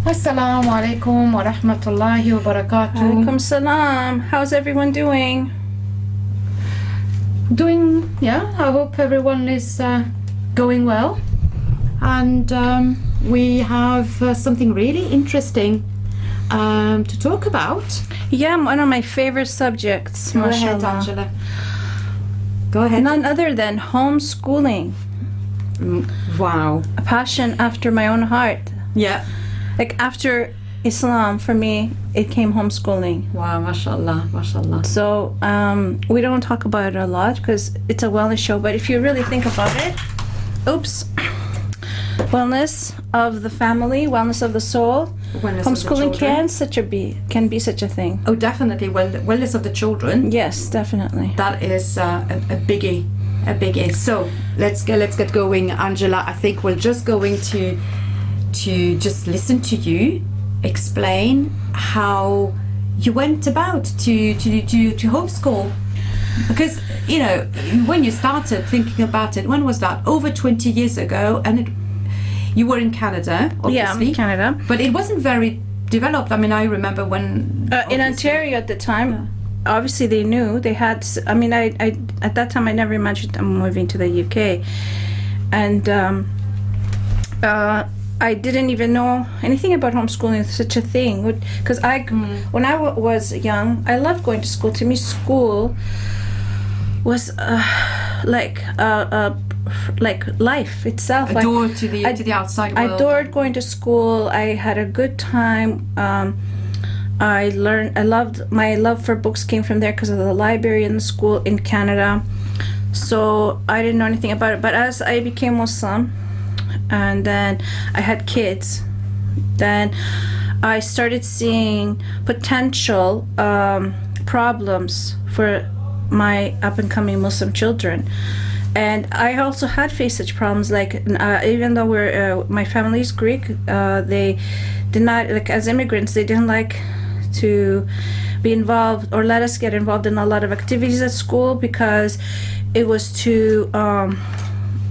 Assalamu alaikum wa rahmatullahi wa barakatuh. Alaikum salam. How's everyone doing? I hope everyone is going well. And we have something really interesting to talk about. Yeah, one of my favorite subjects. Go ahead, mashallah. Angela. Go ahead. None other than homeschooling. Wow. A passion after my own heart. Yeah. Like after Islam, for me, it came homeschooling. Wow, mashallah, mashallah. So we don't talk about it a lot because it's a wellness show. But if you really think about it, wellness of the family, wellness of the soul, homeschooling can be such a thing. Oh, definitely. Well, wellness of the children. Yes, definitely. That is a biggie, a biggie. So let's get going, Angela. I think we're just going to just listen to you explain how you went about to homeschool, because when you started thinking about it, when was that? Over 20 years ago, and you were in Canada, obviously. Yeah, Canada. But it wasn't very developed. I mean, I remember when in Ontario at the time, obviously they knew they had. I mean, I at that time I never imagined I'm moving to the UK, and I didn't even know anything about homeschooling, such a thing. Because when I was young, I loved going to school. To me, school was like life itself. A door to the outside world. I adored going to school. I had a good time. My love for books came from there because of the library in the school in Canada. So I didn't know anything about it. But as I became Muslim, and then I had kids, then I started seeing potential problems for my up-and-coming Muslim children. And I also had faced such problems, like even though my family is Greek, they did not, like as immigrants, they didn't like to be involved or let us get involved in a lot of activities at school because it was too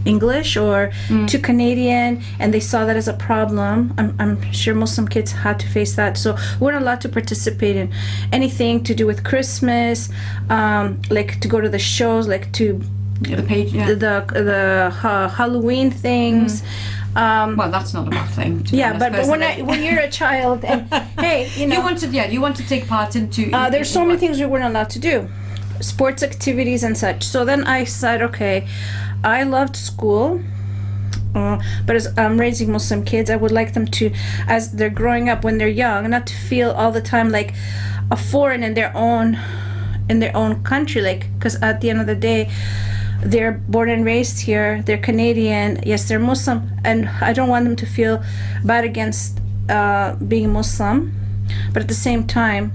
English or too Canadian, and they saw that as a problem. I'm sure Muslim kids had to face that. So we weren't allowed to participate in anything to do with Christmas, like to go to the shows, like to the Halloween things. Well, that's not a bad thing. But when you're a child and hey, you want to take part into. There's so many things we weren't allowed to do, sports activities and such. So then I said, okay, I loved school, but as I'm raising Muslim kids, I would like them to, as they're growing up, when they're young, not to feel all the time like a foreign in their own country, like, because at the end of the day, they're born and raised here, they're Canadian, yes, they're Muslim, and I don't want them to feel bad against being Muslim, but at the same time,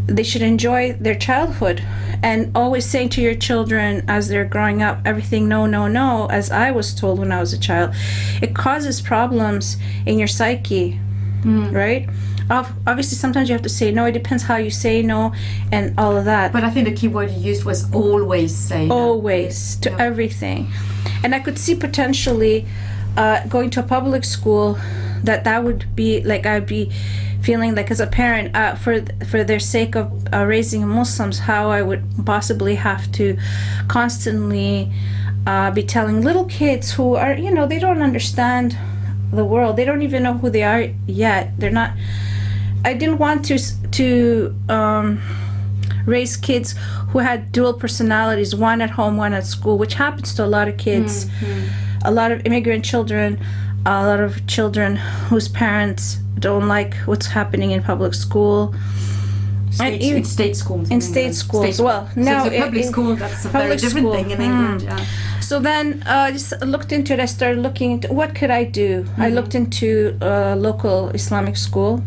they should enjoy their childhood. And always saying to your children as they're growing up, everything no, no, no, as I was told when I was a child, it causes problems in your psyche, right? Obviously, sometimes you have to say no. It depends how you say no and all of that. But I think the key word you used was always say no. Always, to everything. And I could see potentially going to a public school that would be like, I'd be feeling like as a parent, for their sake of raising Muslims, how I would possibly have to constantly be telling little kids who are, they don't understand the world. They don't even know who they are yet. They're not. I didn't want to raise kids who had dual personalities, one at home, one at school, which happens to a lot of kids, a lot of immigrant children, a lot of children whose parents don't like what's happening in public school. In state schools. Well, now so public school, that's a very different thing in England. Yeah. So then I just looked into it. I started looking into what could I do. I looked into a local Islamic school.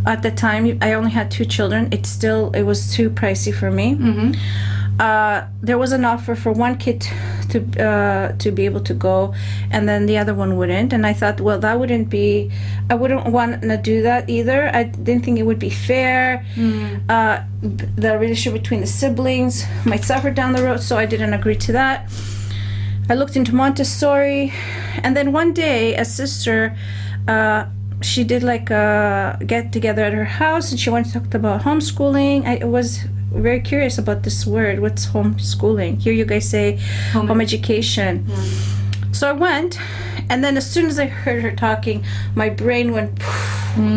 At the time, I only had 2 children. It was too pricey for me. There was an offer for one kid to be able to go, and then the other one wouldn't. And I thought, well, I wouldn't want to do that either. I didn't think it would be fair. The relationship between the siblings might suffer down the road, so I didn't agree to that. I looked into Montessori, and then one day a sister she did like a get together at her house, and she went to talk about homeschooling. I was very curious about this word. What's homeschooling? Here you guys say home education. So I went, and then as soon as I heard her talking, my brain went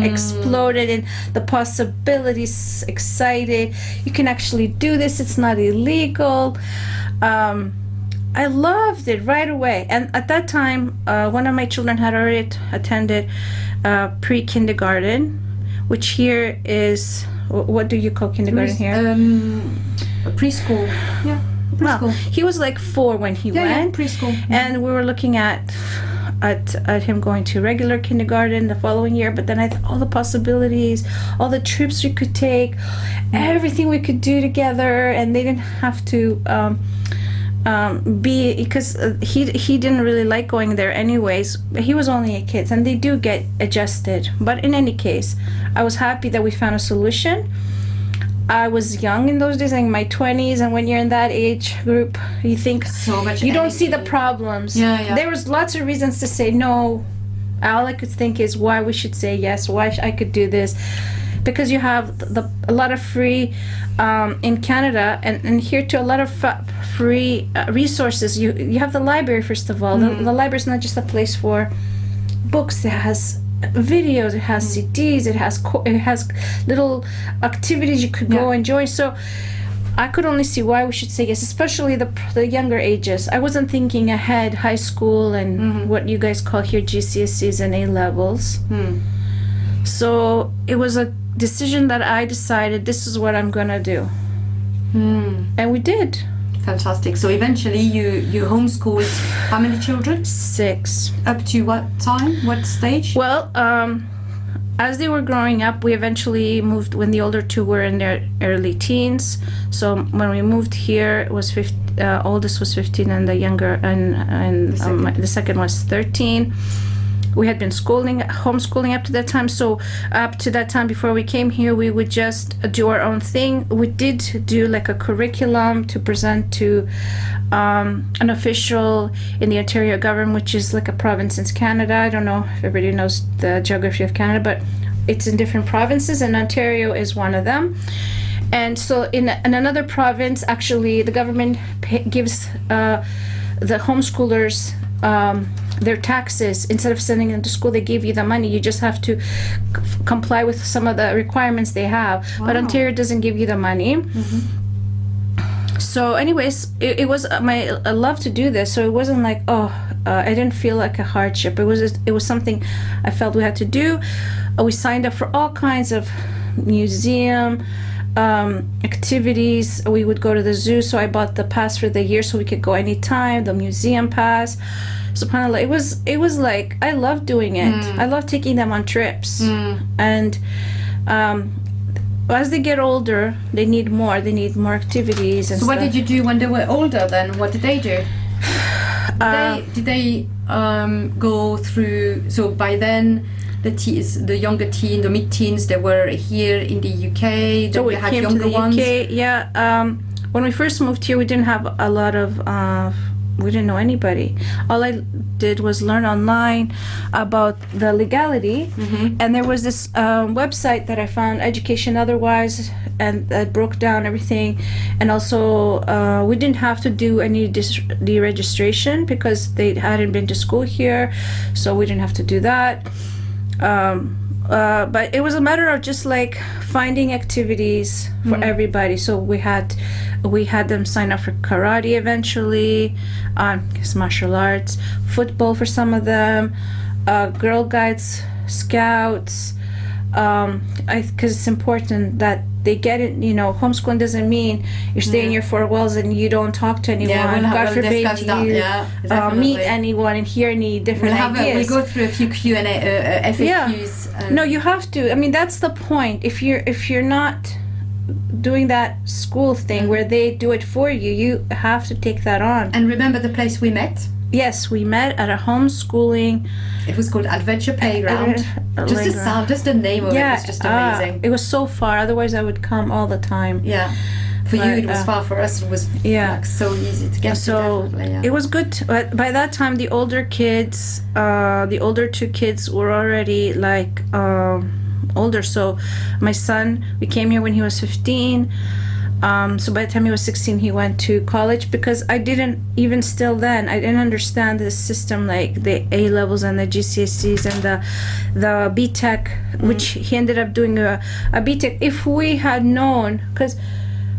exploded, and the possibilities, excited. You can actually do this. It's not illegal. I loved it right away. And at that time, one of my children had already attended pre-kindergarten, which here is, what do you call kindergarten here? Preschool. Yeah, preschool. Well, he was like 4 when he went. Yeah, preschool. And we were looking at him going to regular kindergarten the following year, but then I thought all the possibilities, all the trips we could take, everything we could do together, and they didn't have to be, because he didn't really like going there anyways. He was only a kid, and they do get adjusted. But in any case, I was happy that we found a solution. I was young in those days, like in my 20s, and when you're in that age group, you think so much you don't see the energy. problems. Yeah. There was lots of reasons to say no. All I could think is why we should say yes, why I could do this, because you have a lot of free in Canada, and here too, a lot of free resources. You have the library, first of all. The library is not just a place for books. It has videos, it has CDs, it has little activities you could go and join. So I could only see why we should say yes, especially the younger ages. I wasn't thinking ahead, high school and what you guys call here GCSEs and A levels. So it was a decision that I decided this is what I'm gonna do, and we did. Fantastic. So eventually you homeschooled how many children? 6. Up to what time? What stage? Well, as they were growing up, we eventually moved when the older 2 were in their early teens. So when we moved here, it was oldest was 15, and the younger and the second was 13. We had been homeschooling up to that time. So up to that time, before we came here, we would just do our own thing. We did do like a curriculum to present to an official in the Ontario government, which is like a province in Canada. I don't know if everybody knows the geography of Canada, but it's in different provinces, and Ontario is one of them. And so in another province, actually, the government gives the homeschoolers their taxes. Instead of sending them to school, they give you the money. You just have to comply with some of the requirements they have. Wow. But Ontario doesn't give you the money. So anyways, it was I love to do this. So it wasn't like, I didn't feel like a hardship. It was something I felt we had to do. We signed up for all kinds of museum activities. We would go to the zoo, so I bought the pass for the year so we could go anytime, the museum pass. SubhanAllah, it was like, I love doing it. I love taking them on trips. And as they get older, they need more activities and so what did you do when they were older then? What did they do? Did they go through, so by then the younger teen, the mid-teens, they were here in the UK. So we had came younger to the ones. UK. Yeah. When we first moved here, we didn't have a lot of. We didn't know anybody. All I did was learn online about the legality, and there was this website that I found, Education Otherwise, and that broke down everything. And also, we didn't have to do any deregistration because they hadn't been to school here, so we didn't have to do that. But it was a matter of just like finding activities for everybody. So we had them sign up for karate eventually, martial arts, football for some of them, Girl Guides, Scouts, because it's important that they get it. Homeschooling doesn't mean you stay in your 4 walls and you don't talk to anyone. God forbid you meet anyone and hear any different ideas. We'll go through a few Q&A FAQs. No, you have to. I mean, that's the point. If you're not doing that school thing where they do it for you, you have to take that on. And remember the place we met? Yes, we met at a homeschooling. It was called Adventure Playground. Just the sound, just the name of it was just amazing. It was so far. Otherwise, I would come all the time. Yeah. For you, But, it was far. For us, it was yeah. like so easy to get So to. Definitely, yeah. it was good. But by that time, the older kids, the older two kids were already like older. So my son, we came here when he was 15. So by the time he was 16, he went to college, because I didn't even still then, I didn't understand the system, like the A levels and the GCSEs and the BTech, which he ended up doing a BTech. If we had known, because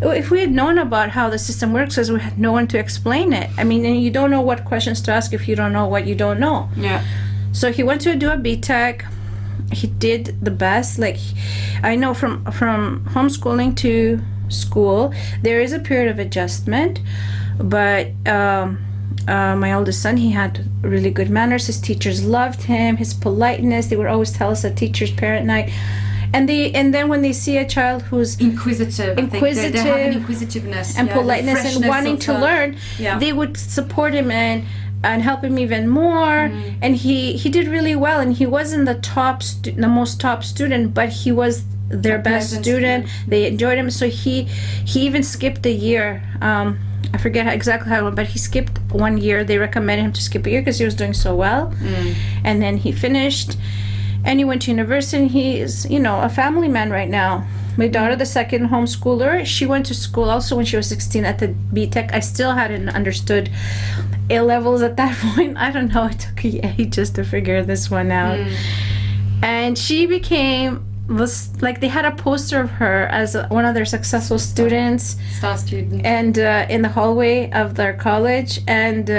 if we had known about how the system works, because we had no one to explain it. I mean, and you don't know what questions to ask if you don't know what you don't know. Yeah. So he went to do a BTech. He did the best. Like, I know from homeschooling to school, there is a period of adjustment, but my oldest son, he had really good manners. His teachers loved him, his politeness. They would always tell us at teachers' parent night. And then when they see a child who's inquisitive, I think they have an inquisitiveness and politeness and wanting to learn, yeah. they would support him and help him even more. And he did really well, and he wasn't the most top student, but he was their best student. They enjoyed him. So he even skipped a year. I forget exactly how it went, but he skipped 1 year. They recommended him to skip a year because he was doing so well. And then he finished, and he went to university, and he's, a family man right now. My daughter, the second homeschooler, she went to school also when she was 16 at the BTech. I still hadn't understood A levels at that point. I don't know, it took ages to figure this one out. And she was like, they had a poster of her as one of their successful students, star student, and in the hallway of their college, and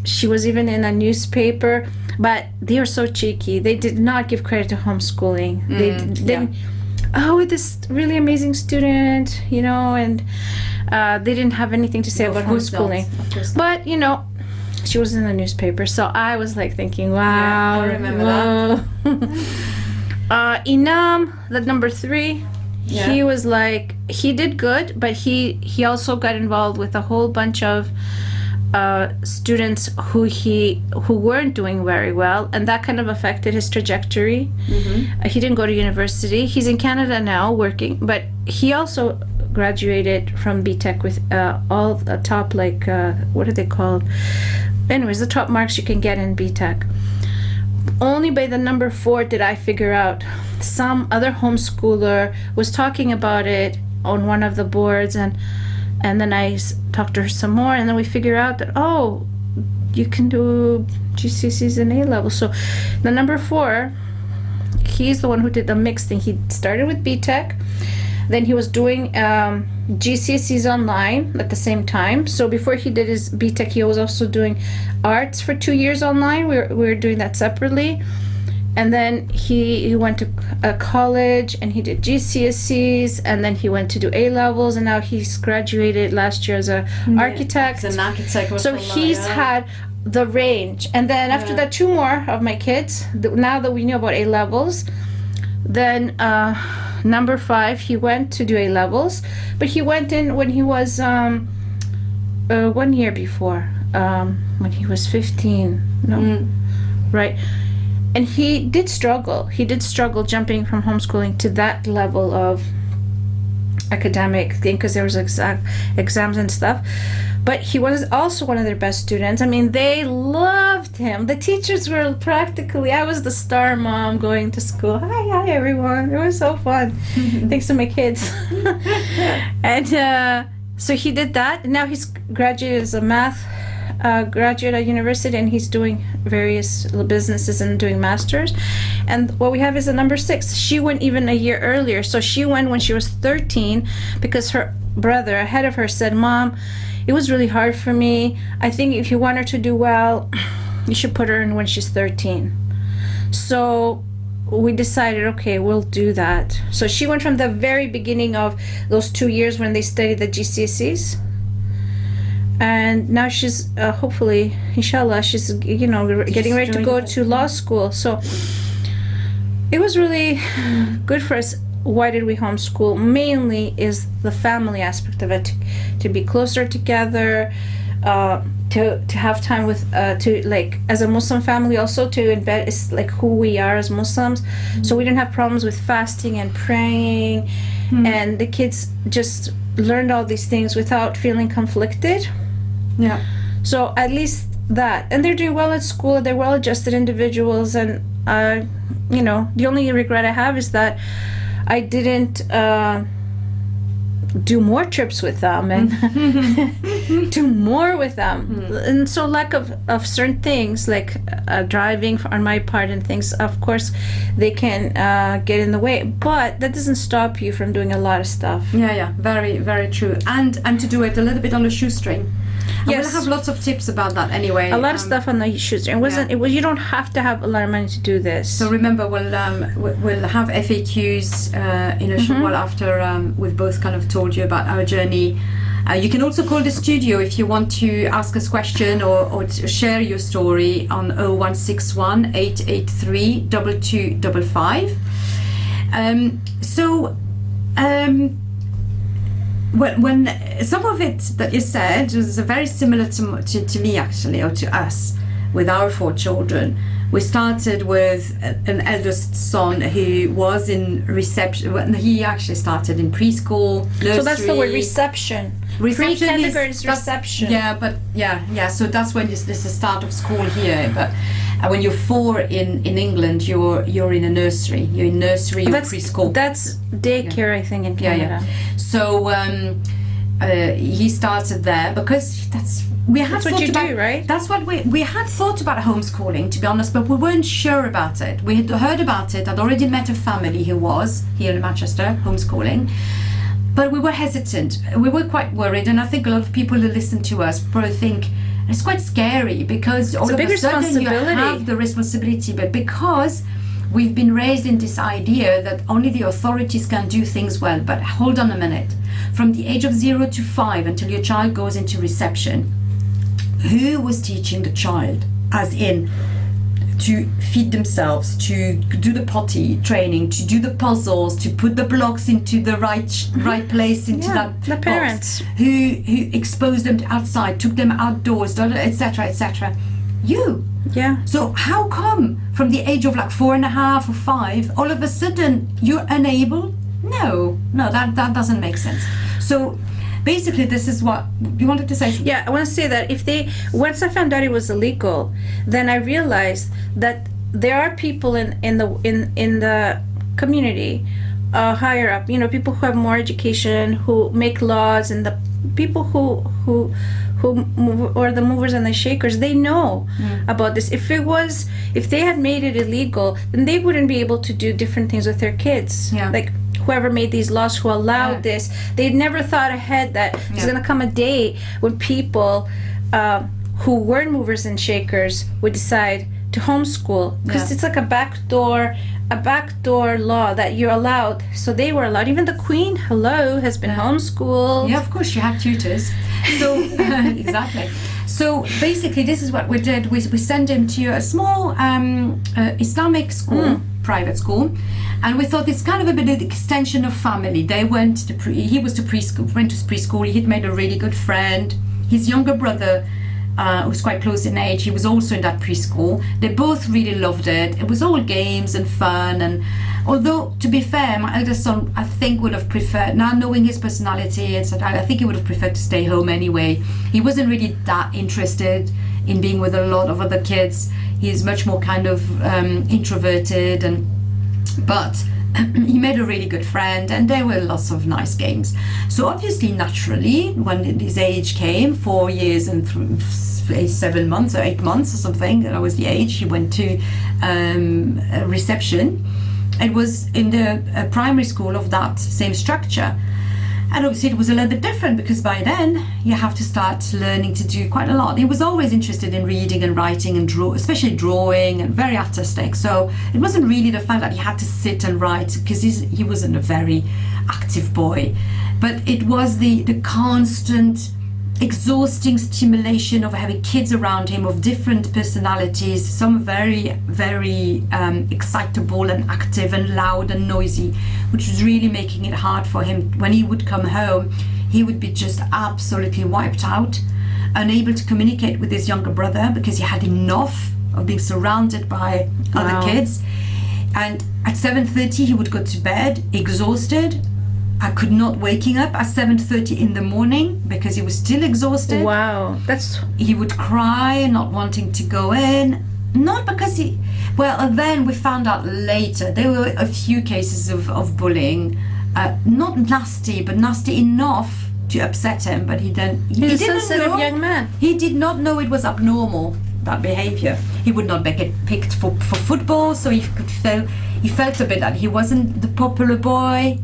she was even in a newspaper. But they were so cheeky. They did not give credit to homeschooling. They didn't. Oh, this really amazing student, and they didn't have anything to say about homeschooling. But she was in the newspaper, so I was like thinking, wow. Yeah, I remember that. Inam, the number 3, he was like, he did good, but he also got involved with a whole bunch of students who weren't doing very well, and that kind of affected his trajectory. He didn't go to university. He's in Canada now working, but he also graduated from BTech with all the top, like what are they called? Anyways, the top marks you can get in BTech. Only by the number 4 did I figure out. Some other homeschooler was talking about it on one of the boards, and then I talked to her some more, and then we figure out that, oh, you can do GCSEs and A level. So the number 4, he's the one who did the mixed thing. He started with BTech, then he was doing GCSEs online at the same time. So before he did his BTech, he was also doing arts for 2 years online. We were doing that separately. And then he went to college, and he did GCSEs, and then he went to do A levels, and now he's graduated last year as an architect. As an architect. So he's had the range. And then after that, 2 more of my kids, now that we knew about A levels, then number 5, he went to do A levels, but he went in when he was 1 year before, when he was 15. Right. And he did struggle. He did struggle jumping from homeschooling to that level of academic thing, because there was exams and stuff. But he was also one of their best students. I mean, they loved him. The teachers were practically, I was the star mom going to school. Hi everyone. It was so fun. Thanks to my kids. And so he did that. And now he's graduated as a math graduate at university, and he's doing various businesses and doing masters. And what we have is a number 6. She went even a year earlier. So she went when she was 13, because her brother ahead of her said, Mom, it was really hard for me. I think if you want her to do well, you should put her in when she's 13. So we decided, okay, we'll do that. So she went from the very beginning of those 2 years when they studied the GCSEs, and now she's hopefully, inshallah, she's getting ready to go to law school. So it was really good for us. Why did we homeschool? Mainly is the family aspect of it, to be closer together, to have time with to, like, as a Muslim family, also to embed is like who we are as Muslims. So we didn't have problems with fasting and praying, and the kids just learned all these things without feeling conflicted. Yeah. So at least that, and they're doing well at school. They're well-adjusted individuals, and the only regret I have is that I didn't do more trips with them and do more with them. And so lack of certain things like driving on my part and things, of course, they can get in the way, but that doesn't stop you from doing a lot of stuff. Yeah, very, very true. And to do it a little bit on a shoestring. Yes. We'll have lots of tips about that anyway. A lot of stuff on the shoestring. You don't have to have a lot of money to do this. So remember, we'll have FAQs in a short while after we've both kind of told you about our journey. You can also call the studio if you want to ask us a question or to share your story on 0161 883 2255. When some of it that you said was very similar to me actually, or to us with our 4 children. We started with an eldest son who was in reception. Well, he actually started in preschool, nursery. So that's the word, reception. Pre-kindergarten is reception. Yeah. So that's when this is the start of school here. But when you're 4 in England, you're in a nursery. You're in nursery or preschool. That's daycare, I think, in Canada. Yeah. So he started there because that's what you do, right? That's what we had thought about homeschooling, to be honest, but we weren't sure about it. We had heard about it. I'd already met a family who was here in Manchester homeschooling, but we were hesitant. We were quite worried, and I think a lot of people who listen to us probably think it's quite scary because all of a sudden you have the responsibility, but because we've been raised in this idea that only the authorities can do things well. But hold on a minute. From the age of 0 to 5 until your child goes into reception, who was teaching the child? As in, to feed themselves, to do the potty training, to do the puzzles, to put the blocks into the right place into that the parents box. Who exposed them to outside, took them outdoors, etc. You. Yeah. So how come from the age of like 4.5 or 5, all of a sudden you're unable? No, that doesn't make sense. So basically, this is what you wanted to say. Yeah, I want to say that once I found out it was illegal, then I realized that there are people in the community higher up, people who have more education, who make laws, and the people who move, or the movers and the shakers, they know about this. If they had made it illegal, then they wouldn't be able to do different things with their kids. Yeah. Like whoever made these laws, who allowed this, they never thought ahead that there's going to come a day when people who weren't movers and shakers would decide to homeschool, because it's like a backdoor law that you're allowed. So they were allowed. Even the Queen, has been homeschooled. Yeah, of course, she had tutors. So exactly. So basically, this is what we did. We sent him to a small Islamic school, private school, and we thought it's kind of a bit of the extension of family. They went to went to preschool. He'd made a really good friend. His younger brother, who was quite close in age, he was also in that preschool. They both really loved it. It was all games and fun. And although, to be fair, my eldest son, I think, would have preferred, now knowing his personality, etc., I think he would have preferred to stay home anyway. He wasn't really that interested in being with a lot of other kids. He's much more kind of introverted, but he made a really good friend, and there were lots of nice games. So obviously, naturally, when his age came, 4 years and 7 months or 8 months or something, that was the age, he went to reception. It was in the primary school of that same structure. And obviously it was a little bit different, because by then you have to start learning to do quite a lot. He was always interested in reading and writing and especially drawing, and very artistic. So it wasn't really the fact that he had to sit and write, because he wasn't a very active boy. But it was the constant exhausting stimulation of having kids around him of different personalities, some very, very excitable and active and loud and noisy, which was really making it hard for him. When he would come home, he would be just absolutely wiped out, unable to communicate with his younger brother, because he had enough of being surrounded by other kids. And at 7:30 he would go to bed exhausted, I could not waking up at 7:30 in the morning because he was still exhausted. Wow, that's... He would cry, not wanting to go in. Not because he... Well, and then we found out later there were a few cases of bullying. Not nasty, but nasty enough to upset him. But he didn't He's a sensitive know. young man. He did not know it was abnormal, that behavior. He would not get picked for football, so he felt a bit that he wasn't the popular boy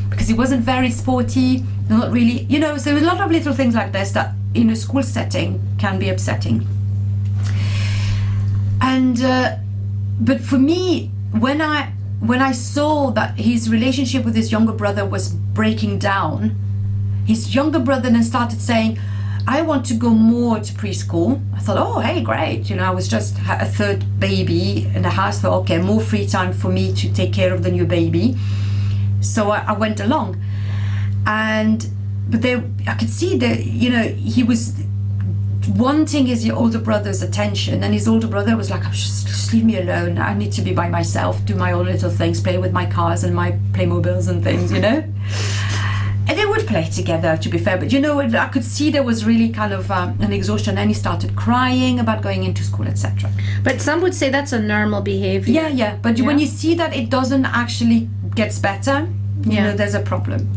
because he wasn't very sporty, not really, you know. So there was a lot of little things like this that in a school setting can be upsetting. And but for me, when I saw that his relationship with his younger brother was breaking down, his younger brother then started saying, I want to go more to preschool. I thought, oh, hey, great. You know, I was just a third baby in the house. So, okay, more free time for me to take care of the new baby. So I went along. But there, I could see that, you know, he was wanting his older brother's attention. And his older brother was like, just leave me alone. I need to be by myself, do my own little things, play with my cars and my Playmobiles and things, you know. And they would play together, to be fair, but you know, I could see there was really kind of an exhaustion, and he started crying about going into school, etc. But some would say that's a normal behavior. Yeah, but when you see that it doesn't actually gets better, you know, there's a problem.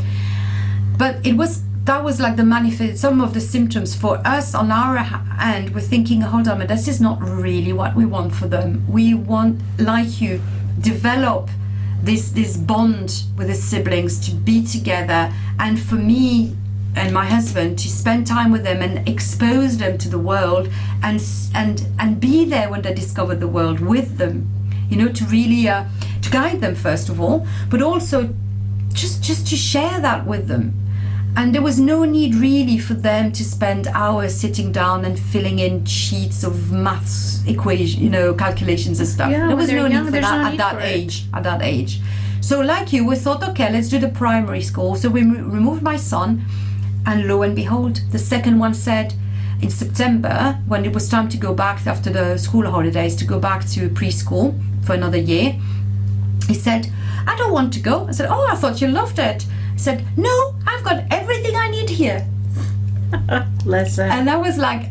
But that was like the manifest, some of the symptoms for us on our end. We're thinking, hold on, but this is not really what we want for them. We want, like you, develop this bond with his siblings, to be together, and for me and my husband to spend time with them and expose them to the world, and be there when they discover the world with them, you know, to really to guide them first of all, but also just to share that with them. And there was no need really for them to spend hours sitting down and filling in sheets of maths equation, you know, calculations and stuff. Yeah, there was no need for that at that age. So like you, we thought, okay, let's do the primary school. So we removed my son, and lo and behold, the second one said in September, when it was time to go back after the school holidays, to go back to preschool for another year, he said, I don't want to go. I said, oh, I thought you loved it. He said, no, I've got everything I need here. Listen. And I was like,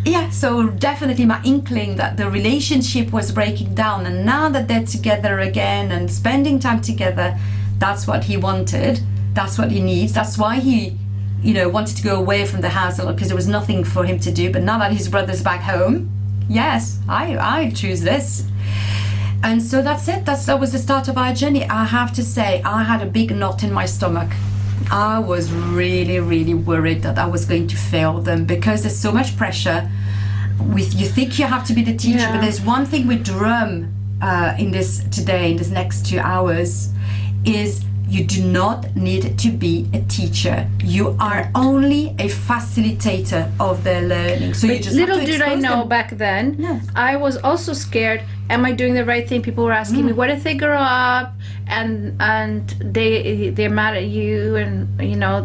yeah, so definitely my inkling that the relationship was breaking down, and now that they're together again and spending time together, that's what he wanted, that's what he needs, that's why he, you know, wanted to go away from the house a lot, because there was nothing for him to do. But now that his brother's back home, yes, I choose this. And so that's it. That was the start of our journey. I have to say, I had a big knot in my stomach. I was really, really worried that I was going to fail them, because there's so much pressure. You think you have to be the teacher, but there's one thing with drum in this next 2 hours, is you do not need to be a teacher. You are only a facilitator of their learning. So you just little have to did I expose know them. back then, Yes. I was also scared. Am I doing the right thing? People were asking me, what if they grow up and they're mad at you? And you know,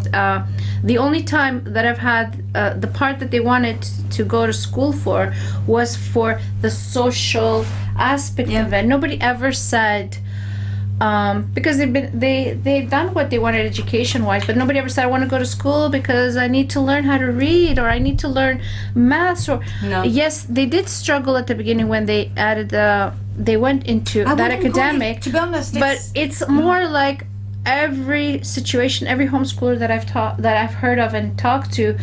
the only time that I've had the part that they wanted to go to school for was for the social aspect of it. Nobody ever said, because they've done what they wanted education wise, but nobody ever said, I want to go to school because I need to learn how to read, or I need to learn maths, or yes, they did struggle at the beginning when they added they went into that academic, to be honest, but it's more like every situation, every homeschooler that I've heard of and talked to,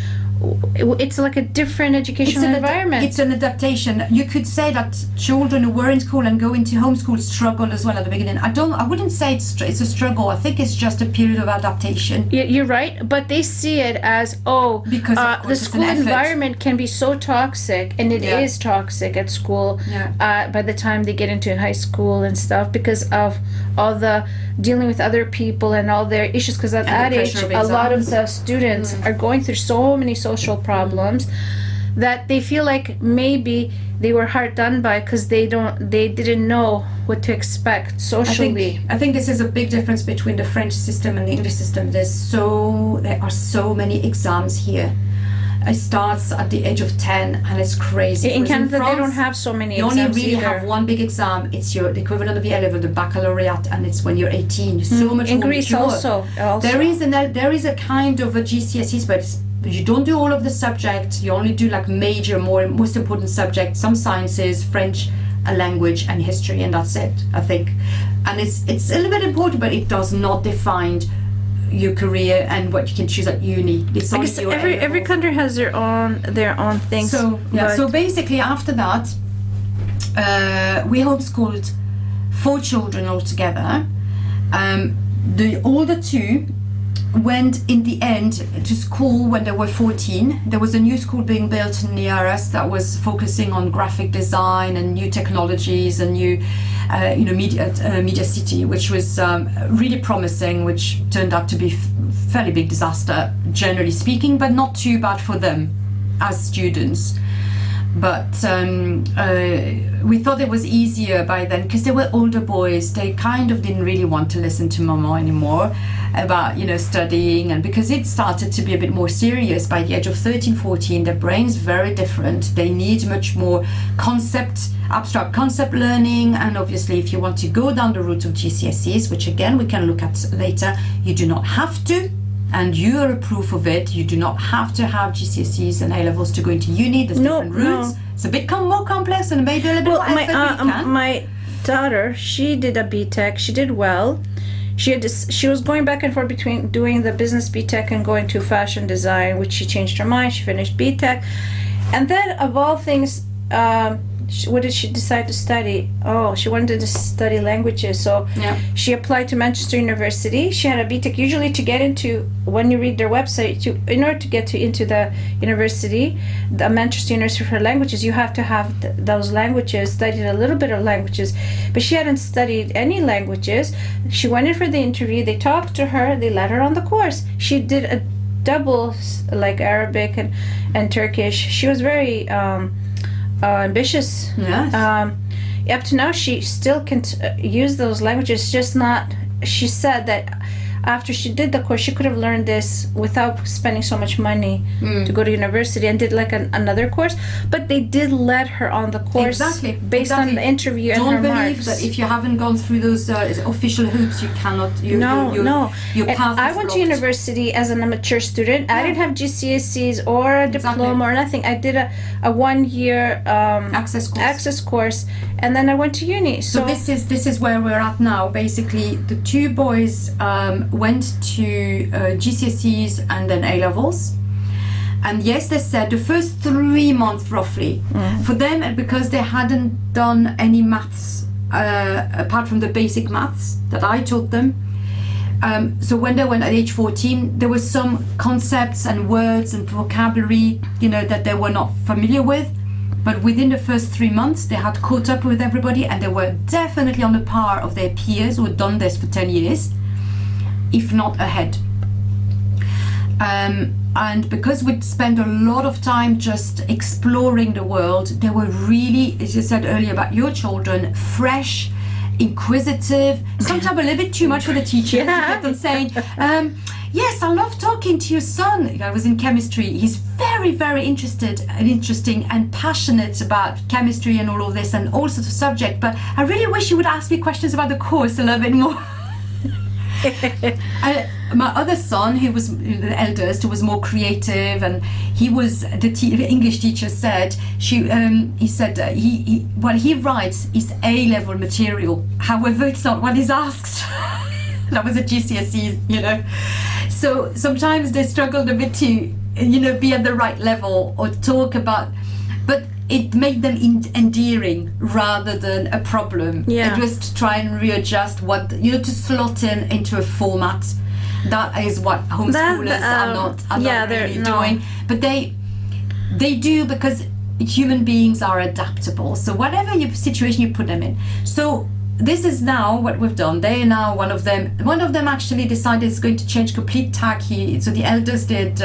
it's like a different educational environment. It's an adaptation. You could say that children who were in school and go into homeschool struggled as well at the beginning. I wouldn't say it's a struggle. I think it's just a period of adaptation. You're right, but they see it as, because the school environment can be so toxic, and it is toxic at school by the time they get into high school and stuff, because of all the dealing with other people and all their issues, because at that age a lot of the students are going through so many social problems that they feel like maybe they were hard done by because they didn't know what to expect socially. I think this is a big difference between the French system and the English system. There are so many exams here. It starts at the age of 10 and it's crazy. In Whereas Canada, they France, don't have so many you exams only really either. have one big exam. It's the equivalent of the A-level, the baccalaureate, and it's when you're 18. You're so much In more Greece mature. also. There is a kind of a GCSEs, but you don't do all of the subjects. You only do like major, most important subjects, some sciences, French, a language, and history, and that's it, I think. And it's a little bit important, but it does not define your career and what you can choose at uni. It's I only guess your every A-levels. country has their own things. So yeah, but- so basically after that, we homeschooled 4 children altogether. The older 2 went in the end to school when they were 14. There was a new school being built near us that was focusing on graphic design and new technologies and new media city, which was really promising, which turned out to be fairly big disaster generally speaking, but not too bad for them as students. But we thought it was easier by then because they were older boys. They kind of didn't really want to listen to mama anymore about studying, and because it started to be a bit more serious by the age of 13, 14, their brain's very different. They need much more abstract concept learning, and obviously if you want to go down the route of GCSEs, which again we can look at later, you do not have to. And you are a proof of it. You do not have to have GCSEs and A-levels to go into uni. There's different routes. No. It's a bit more complex and maybe a little bit more effort, but you can. My daughter, she did a BTech. She did well. She was going back and forth between doing the business BTech and going to fashion design, which she changed her mind. She finished BTech, and then of all things, what did she decide to study? Oh, she wanted to study languages. So Yeah. she applied to Manchester University. She had a BTech. Usually to get into, when you read their website, in order to get into the university, the Manchester University for Languages, you have to have those languages, studied a little bit of languages. But she hadn't studied any languages. She went in for the interview. They talked to her. They let her on the course. She did a double, like Arabic and Turkish. She was very ambitious. Yes. Up to now, she still can use those languages, just not. She said that after she did the course, she could have learned this without spending so much money to go to university, and did like another course. But they did let her on the course based on the interview and her Don't believe marks. that if you haven't gone through those official hoops, you cannot. No. Your And path I is went to blocked. university as an amateur student. I Yeah. didn't have GCSEs or a diploma or nothing. I did a 1-year access course, and then I went to uni. So this is where we're at now. Basically, the 2 boys went to GCSEs and then A-levels. And yes, they said the first 3 months roughly for them, and because they hadn't done any maths apart from the basic maths that I taught them. So when they went at age 14, there were some concepts and words and vocabulary, that they were not familiar with. But within the first 3 months, they had caught up with everybody, and they were definitely on the par of their peers who had done this for 10 years, if not ahead. And because we'd spent a lot of time just exploring the world, they were really, as you said earlier about your children, fresh, inquisitive, sometimes a little bit too much for the teachers. Yeah. You get them saying, yes, I love talking to your son. I was in chemistry. He's very, very interesting and passionate about chemistry and all of this and all sorts of subjects. But I really wish you would ask me questions about the course a little bit more. My other son, who was the eldest, who was more creative, and he was the English teacher said what he writes is A-level material. However, it's not what is asked. That was a GCSE, So sometimes they struggled a bit to, be at the right level or talk about, but it made them endearing rather than a problem. Yeah. It was to try and readjust to slot into a format. That is what homeschoolers are not really doing. But they do, because human beings are adaptable. So whatever situation you put them in. So this is now what we've done. They are now one of them actually decided it's going to change complete tack. So the eldest did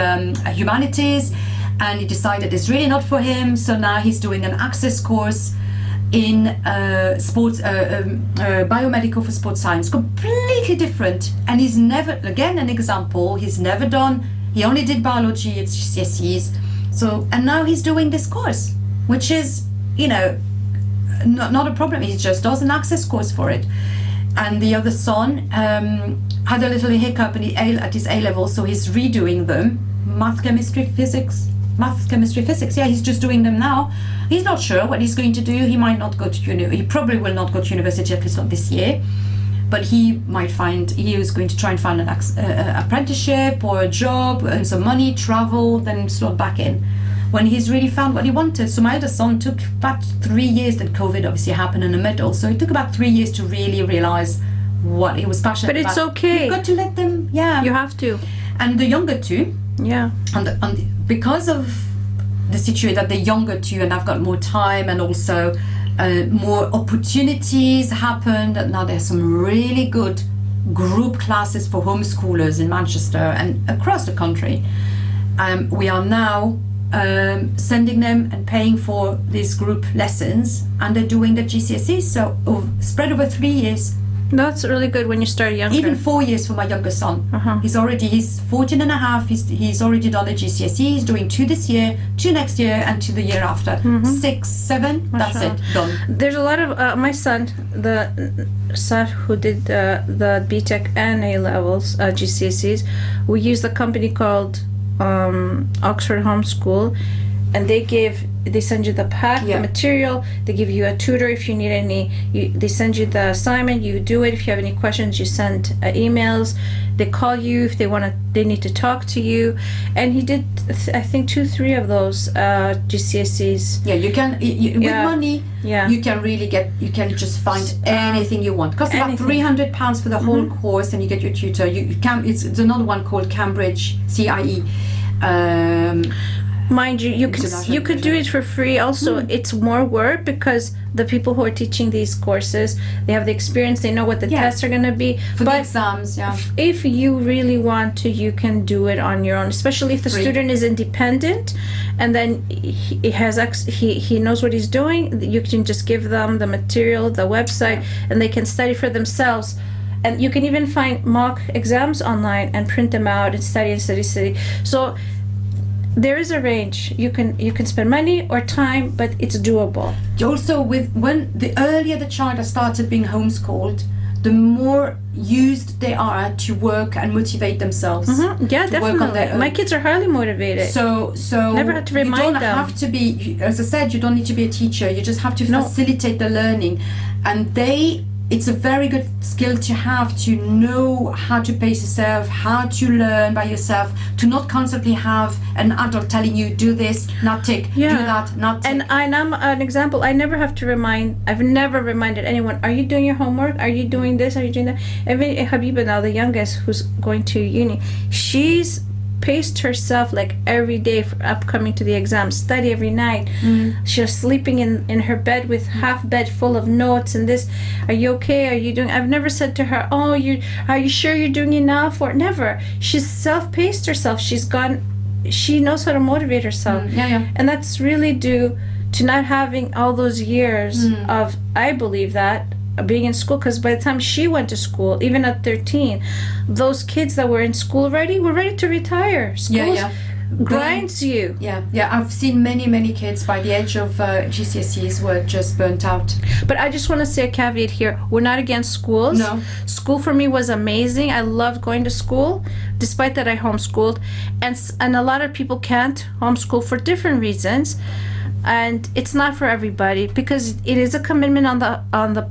humanities, and he decided it's really not for him. So now he's doing an access course in sports, biomedical for sports science, completely different. And he's never, again an example, he only did biology at GCSEs. So, and now he's doing this course, which is, you know, not a problem. He just does an access course for it. And the other son had a little hiccup at his A-level, so he's redoing them. Math, chemistry, physics. Yeah, he's just doing them now. He's not sure what he's going to do. He might not go to he probably will not go to university, at least not this year. But he is going to try and find an apprenticeship or a job, earn some money, travel, then slot back in when he's really found what he wanted. So my eldest son took about 3 years, that COVID obviously happened in the middle. So it took about 3 years to really realize what he was passionate about. But it's okay. You've got to let them, yeah. You have to. And the younger two, yeah. Because of the situation that the younger two, and I've got more time, and also more opportunities happened. Now there's some really good group classes for homeschoolers in Manchester and across the country. We are now sending them and paying for these group lessons, and they're doing the GCSEs, so spread over 3 years. That's really good when you start younger. Even 4 years for my younger son. He's 14 and a half. He's already done the GCSE. He's doing 2 this year, 2 next year, and 2 the year after. 6, 7, that's it, done. There's a lot of my son, the Saf, who did the BTEC and A levels GCSEs. We used a company called Oxford Homeschool, and they send you the pack, the material. They give you a tutor if you need any. They send you the assignment. You do it. If you have any questions, you send emails. They call you if they need to talk to you. And he did, I think, 2-3 of those GCSEs. Yeah, you can with money. Yeah, you can really you can just find anything you want. It costs about £300 for the whole course, and you get your tutor. It's another one called Cambridge CIE. Mind you, you could do it for free. Also, it's more work because the people who are teaching these courses, they have the experience. They know what the tests are going to be for the exams. Yeah. If you really want to, you can do it on your own. Especially if the student is independent, and then he knows what he's doing. You can just give them the material, the website, and they can study for themselves. And you can even find mock exams online and print them out and study. So there is a range. You can spend money or time, but it's doable. Also, when the earlier the child has started being homeschooled, the more used they are to work and motivate themselves. Yeah, definitely. My kids are highly motivated. So never have to remind them. You don't have to be, as I said, you don't need to be a teacher. You just have to facilitate the learning, and it's a very good skill to have, to know how to pace yourself, how to learn by yourself, to not constantly have an adult telling you, do this, not tick, do that, not tick. And I'm an example. I've never reminded anyone, are you doing your homework? Are you doing this? Are you doing that? Even Habiba, now the youngest, who's going to uni, she's paced herself like every day for upcoming to the exam, study every night. She's sleeping in her bed with half bed full of notes and this. Are you okay? Are you doing? I've never said to her, are you sure you're doing enough? Or never. She's self-paced herself. She knows how to motivate herself. And that's really due to not having all those years of, I believe that, being in school, because by the time she went to school, even at 13, those kids that were in school were ready to retire. Schools grinds you. I've seen many kids by the age of GCSEs were just burnt out. But I just want to say a caveat here. We're not against schools. No. School for me was amazing. I loved going to school, despite that I homeschooled. And a lot of people can't homeschool for different reasons. And it's not for everybody, because it is a commitment on the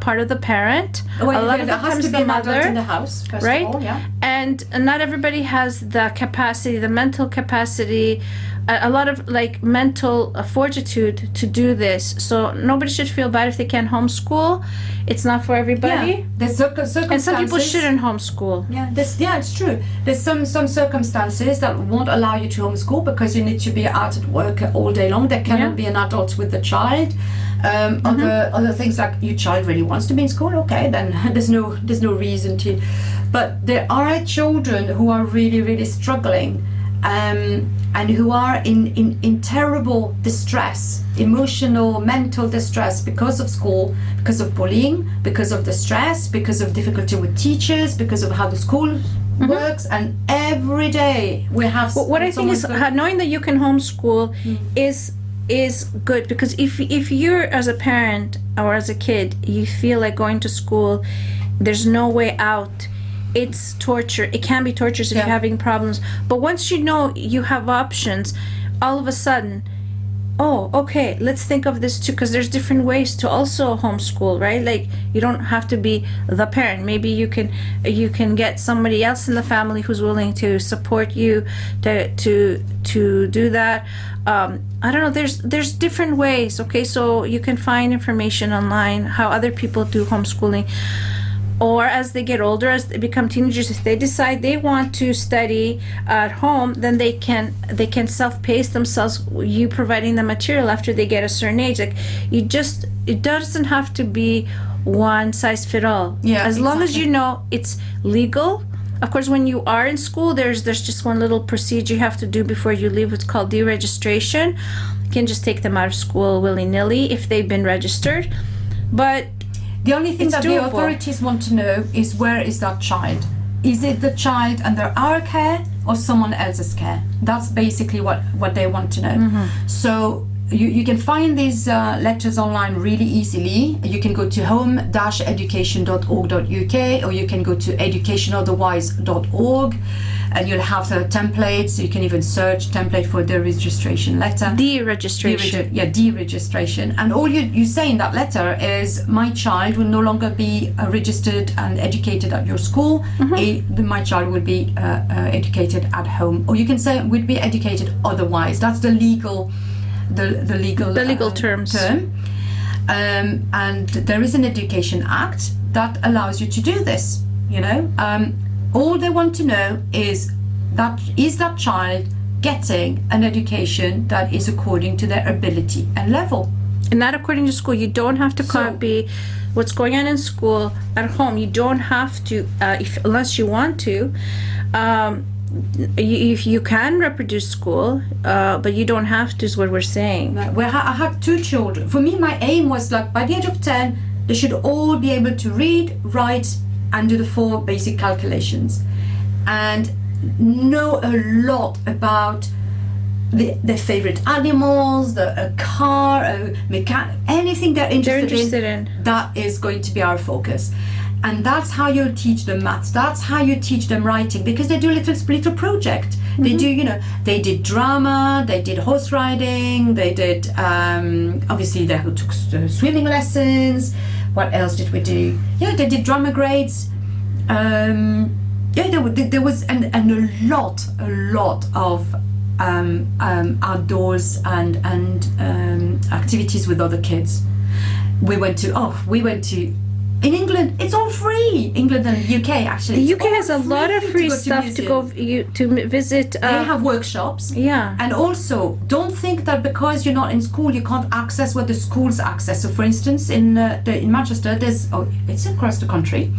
part of the parent. A lot of the times the mother in the house, first right? of all, And not everybody has the capacity, the mental capacity, a lot of mental fortitude to do this. So nobody should feel bad if they can't homeschool. It's not for everybody. There's circumstances. And some people shouldn't homeschool. It's true. There's some circumstances that won't allow you to homeschool because you need to be out at work all day long. There cannot be an adult with the child. Other things like your child really wants to be in school, okay, then there's no reason to. But there are children who are really struggling, and who are in terrible distress, emotional, mental distress, because of school, because of bullying, because of the stress, because of difficulty with teachers, because of how the school works, and every day we have. What I think is knowing that you can homeschool is good, because if you're, as a parent or as a kid, you feel like going to school, there's no way out. It's torture. It can be torture if you're having problems. But once you know you have options, all of a sudden, oh, okay, let's think of this too, because there's different ways to also homeschool, right? Like, you don't have to be the parent. Maybe you can get somebody else in the family who's willing to support you to do that. I don't know, there's different ways, okay? So you can find information online how other people do homeschooling. Or as they get older, as they become teenagers, if they decide they want to study at home, then they can self-pace themselves, you providing the material after they get a certain age. Like, it doesn't have to be one size fit all. Yeah, as long as you know it's legal. Of course, when you are in school, there's just one little procedure you have to do before you leave. It's called deregistration. You can just take them out of school willy-nilly if they've been registered. But the only thing that doable. the authorities want to know is, where is that child? Is it the child under our care or someone else's care? That's basically what they want to know. So you can find these letters online really easily. You can go to home-education.org.uk, or you can go to educationotherwise.org, and you'll have the templates. You can even search template for the registration letter. Deregistration. Deregistration. And all you say in that letter is, my child will no longer be registered and educated at your school. My child will be educated at home. Or you can say, would be educated otherwise. That's the legal term. And there is an Education Act that allows you to do this. All they want to know is that child getting an education that is according to their ability and level, and not according to school. You don't have to copy what's going on in school at home. You don't have to, unless you want to. If you can reproduce school, but you don't have to, is what we're saying. Well, I had 2 children. For me, my aim was, like, by the age of 10, they should all be able to read, write, and do the 4 basic calculations, and know a lot about their favorite animals, a car, a mechanic, anything they're interested in. That is going to be our focus. And that's how you'll teach them maths. That's how you teach them writing, because they do little project. They do, they did drama, they did horse riding, they did, obviously they took swimming lessons. What else did we do? Yeah, they did drama grades. There was a lot of outdoors and activities with other kids. We went to. In England, it's all free. England and UK, actually. The UK has a lot of free stuff to visit. They have workshops. Yeah. And also, don't think that because you're not in school, you can't access what the schools access. So, for instance, in Manchester, it's across the country.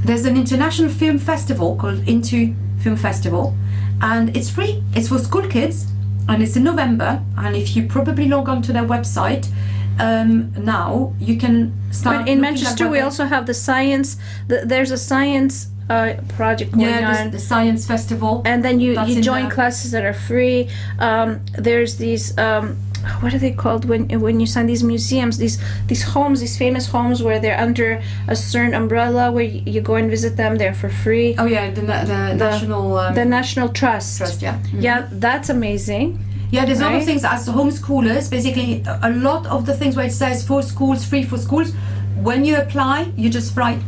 There's an international film festival called Into Film Festival, and it's free. It's for school kids, and it's in November. And if you probably log on to their website, now you can start. But in Manchester, we also have the science. There's a science project going on. The science festival. And then you join classes that are free. There's these. What are they called when you sign these museums? These homes, these famous homes where they're under a certain umbrella, where you go and visit them. They're for free. Oh yeah, the national. The National Trust. Yeah. Mm-hmm. Yeah, that's amazing. Yeah, there's other things as homeschoolers. Basically, a lot of the things where it says for schools, free for schools. When you apply, you just write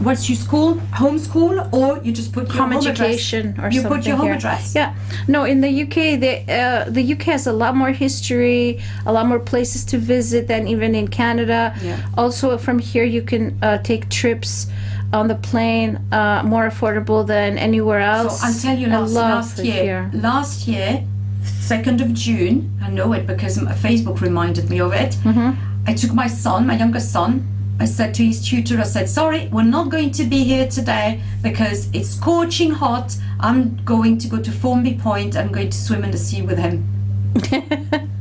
what's your school, homeschool, or you just put your home education address. Or something. Put your home here. address. Yeah. No, in the UK, the UK has a lot more history, a lot more places to visit than even in Canada. Yeah. Also, from here you can take trips on the plane, more affordable than anywhere else. So I'll tell you, last year, 2nd of June, I know it because Facebook reminded me of it. Mm-hmm. I took my youngest son. I said to his tutor, I said, sorry, we're not going to be here today because it's scorching hot. I'm going to go to Formby Point. I'm going to swim in the sea with him.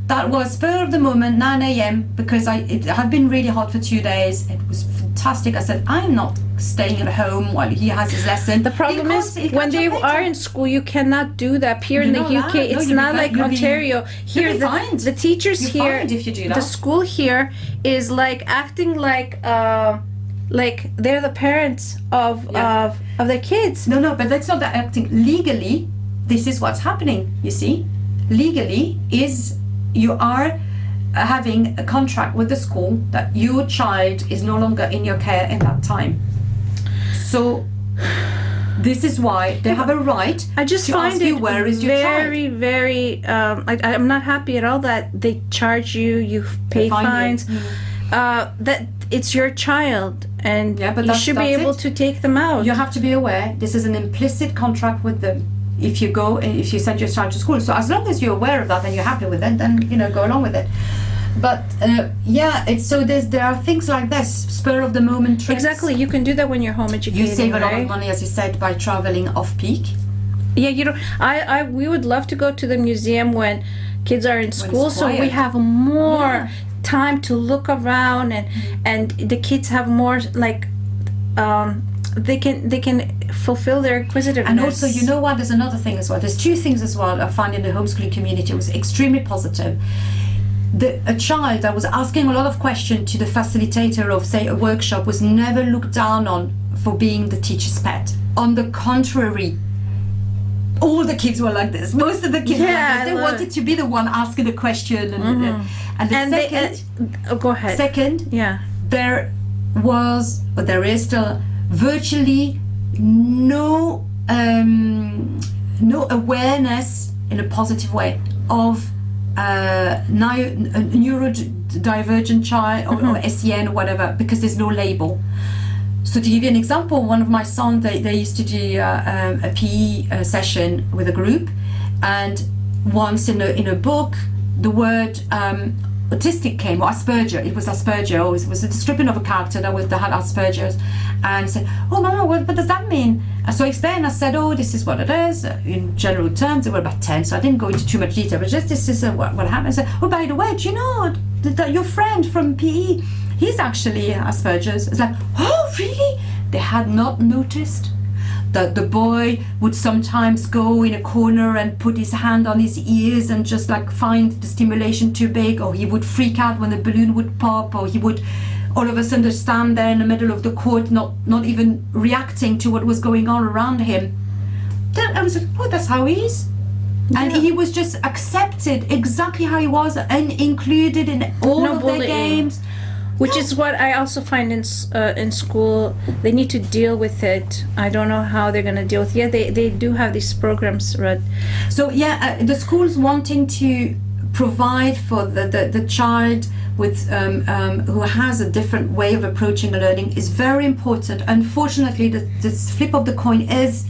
That was spur of the moment, 9 a.m. because it had been really hot for 2 days. It was fantastic. I said, I'm not staying at home while he has his lesson. The problem is when they are in school, you cannot do that. Here in the UK, it's not like Ontario. Here, the teachers here, if you do that. the school here is like acting like they're the parents of their kids. No, but that's not the acting. Legally, this is what's happening. You see, legally is you are having a contract with the school that your child is no longer in your care in that time. So this is why they have a right I just to find ask it you where is your very, child. very. I'm not happy at all that they charge you. You pay fines. That it's your child, and but you should be able to take them out. You have to be aware this is an implicit contract with them. If you send your child to school, so as long as you're aware of that and you're happy with it, then go along with it. But it's so there are things like this, spur of the moment trips. Exactly, you can do that when you're home educating. You save a lot of money, as you said, by traveling off peak. Yeah, we would love to go to the museum when kids are in school, so we have more time to look around, and the kids have more like they can fulfill their inquisitiveness. And also, you know what? There's another thing as well. There's two things as well I find in the homeschooling community was extremely positive. A child that was asking a lot of questions to the facilitator of, say, a workshop was never looked down on for being the teacher's pet. On the contrary, all the kids were like this. Most of the kids were like this. They wanted to be the one asking the question. Go ahead. Second, there is still virtually no awareness in a positive way of a neurodivergent child or SEN or whatever, because there's no label. So to give you an example, one of my sons, they used to do a PE session with a group, and once in a book the word autistic came, or Asperger. It was Asperger, or it was a description of a character that had Asperger's, and said, "Oh, Mama, what does that mean?" And so I explained. I said, "Oh, this is what it is." In general terms, there were about 10, so I didn't go into too much detail. But just this is what happened. I said, "Oh, by the way, do you know that your friend from PE, he's actually Asperger's?" It's like, "Oh, really?" They had not noticed that the boy would sometimes go in a corner and put his hand on his ears and just like find the stimulation too big, or he would freak out when the balloon would pop, or he would all of a sudden stand there in the middle of the court, not even reacting to what was going on around him. Then I was like, oh, that's how he is. And he was just accepted exactly how he was and included in all of their games. Which is what I also find in school. They need to deal with it. I don't know how they're going to deal with it. Yeah, they do have these programs, right? So the schools wanting to provide for the child with who has a different way of approaching learning is very important. Unfortunately, the flip of the coin is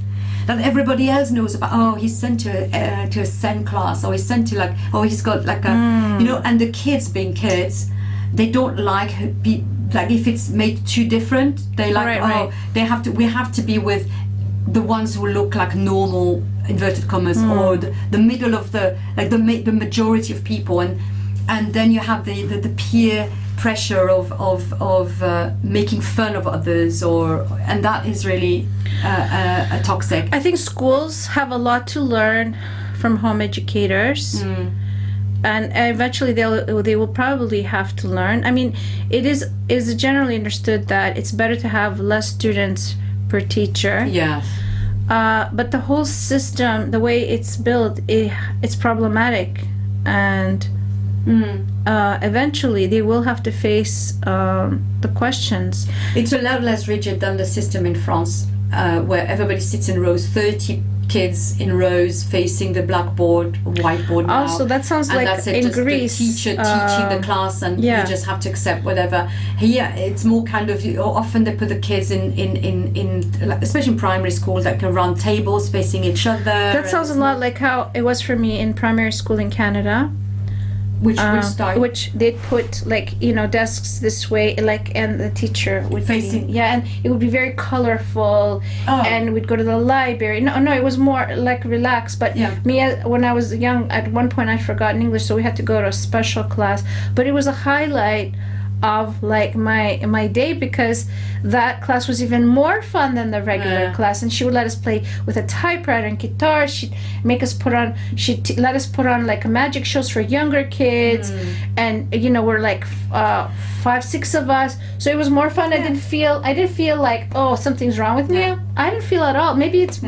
that everybody else knows about. Oh, he's sent to a SEN class, or he's sent to he's got like a and the kids being kids. They don't like if it's made too different. They like we have to be with the ones who look like normal inverted commas or the middle of the majority of people, and then you have the peer pressure of making fun of others, and that is really a toxic. I think schools have a lot to learn from home educators. And eventually they will probably have to learn. I mean, it is generally understood that it's better to have less students per teacher. Yes. But the whole system, the way it's built, it's problematic, and eventually they will have to face the questions. It's a lot less rigid than the system in France, where everybody sits in rows, 30 kids in rows facing the blackboard, whiteboard now. Also, that sounds like in Greece. The teacher teaching the class, and you just have to accept whatever. Here, it's more kind of. Often they put the kids in especially in primary school, like around tables facing each other. That sounds a lot like how it was for me in primary school in Canada. Which style? Which they'd put desks this way, and the teacher would facing. And it would be very colorful, and we'd go to the library. No, it was more like relaxed. But me, when I was young, at one point I'd forgotten English, so we had to go to a special class. But it was a highlight of like my day, because that class was even more fun than the regular class, and she would let us play with a typewriter and guitar. She'd let us put on like magic shows for younger kids, and you know, we're like 5-6 of us, so it was more fun. I didn't feel like, oh, something's wrong with me. I didn't feel at all. Maybe it's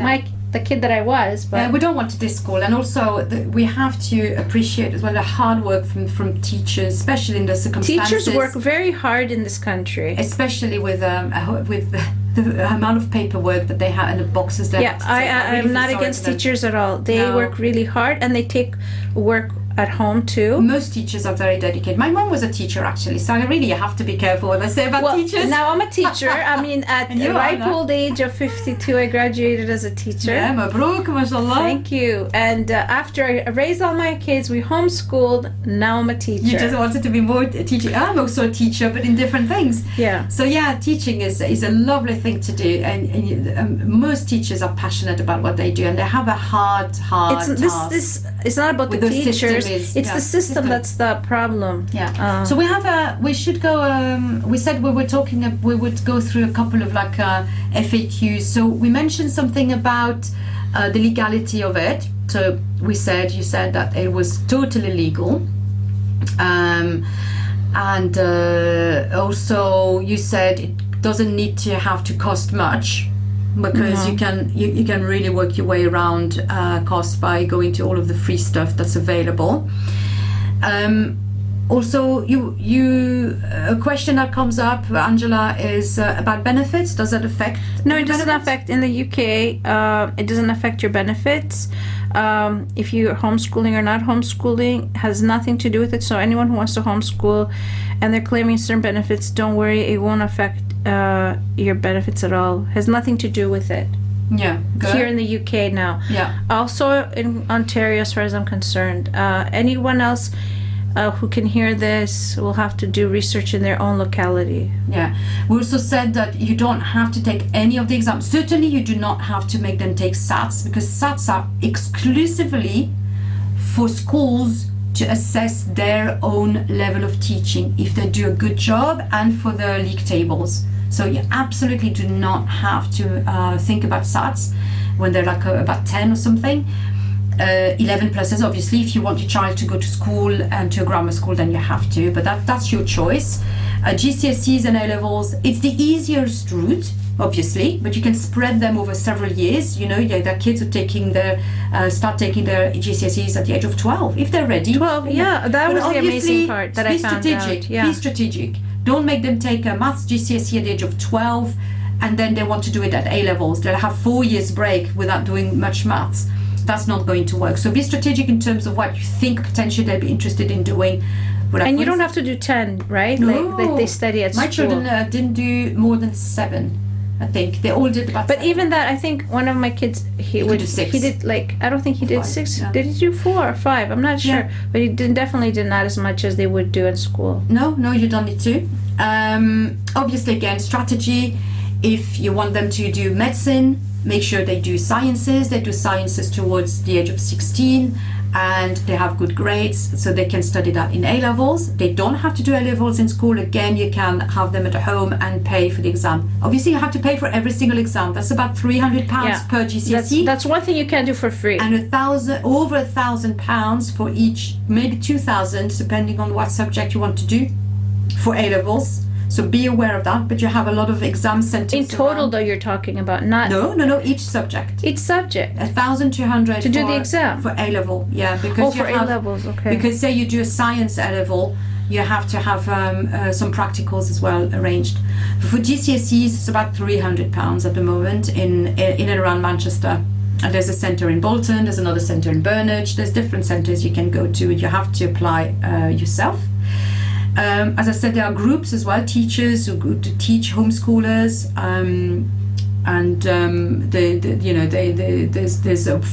the kid that I was, but we don't want to diss school, and also we have to appreciate as well the hard work from teachers, especially in the circumstances. Teachers work very hard in this country, especially with the amount of paperwork that they have and the boxes that. Yeah, I'm not against teachers at all. They work really hard, and they take work at home too. Most teachers are very dedicated. My mom was a teacher actually, so I really have to be careful what I say about teachers. Now I'm a teacher. I mean, at the ripe old age of 52, I graduated as a teacher. Yeah, mabruk, mashallah. Thank you. And after I raised all my kids, we homeschooled. Now I'm a teacher. You just wanted to be more a teacher. I'm also a teacher, but in different things. Yeah. So yeah, teaching is a lovely thing to do, and most teachers are passionate about what they do, and they have a hard task. It's not about the teachers. It's the system that's the problem. Yeah. So we should go. We said we would go through a couple of like FAQs. So we mentioned something about the legality of it. So you said that it was totally legal, and also you said it doesn't need to have to cost much, because you can really work your way around cost by going to all of the free stuff that's available. Also, a question that comes up, Angela, is about benefits. Does that affect? No, it doesn't affect. In the UK, it doesn't affect your benefits. If you're homeschooling or not homeschooling has nothing to do with it. So anyone who wants to homeschool and they're claiming certain benefits, don't worry, it won't affect your benefits at all. Has nothing to do with it. Yeah, good. Here in the UK now. Yeah. Also in Ontario, as far as I'm concerned. Anyone else who can hear this will have to do research in their own locality. Yeah. We also said that you don't have to take any of the exams. Certainly you do not have to make them take SATs, because SATs are exclusively for schools to assess their own level of teaching, if they do a good job, and for the league tables. So you absolutely do not have to think about SATs when they're like about 10 or something. 11 pluses, obviously, if you want your child to go to school and to a grammar school, then you have to, but that's your choice. GCSEs and A-levels, it's the easiest route, obviously, but you can spread them over several years. You know, their kids are start taking their GCSEs at the age of 12 if they're ready. 12, yeah, that was the amazing part that I found out. Yeah. Be strategic. Don't make them take a maths GCSE at the age of 12 and then they want to do it at A-levels. They'll have 4 years break without doing much maths. That's not going to work. So be strategic in terms of what you think potentially they'll be interested in doing. And you don't have to do 10, right? No. Like they study at school. My children didn't do more than 7. I think they all did about. But 7. even that, I think one of my kids he could do 6. He did like, I don't think he did 5, 6. yeah. Did he do 4 or 5? I'm not sure. Yeah. But he definitely did not as much as they would do in school. No, you don't need to. Obviously, again, strategy. If you want them to do medicine, make sure they do sciences. They do sciences towards the age of 16. And they have good grades, so they can study that in A-levels. They don't have to do A-levels in school. Again, you can have them at home and pay for the exam. Obviously, you have to pay for every single exam. That's about £300 per GCSE. That's one thing you can do for free. And over £1,000 for each, maybe 2,000, depending on what subject you want to do for A-levels. So be aware of that, but you have a lot of exam centers. In total, though, you're talking about not... No, each subject. Each subject. 1,200 to do the exam. For A-level, yeah. Because for A-levels, okay. Because say you do a science A-level, you have to have some practicals as well arranged. For GCSEs, it's about £300 at the moment in and around Manchester. And there's a centre in Bolton, there's another centre in Burnage, there's different centres you can go to. You have to apply yourself. As I said, there are groups as well, teachers who go to teach homeschoolers. and there's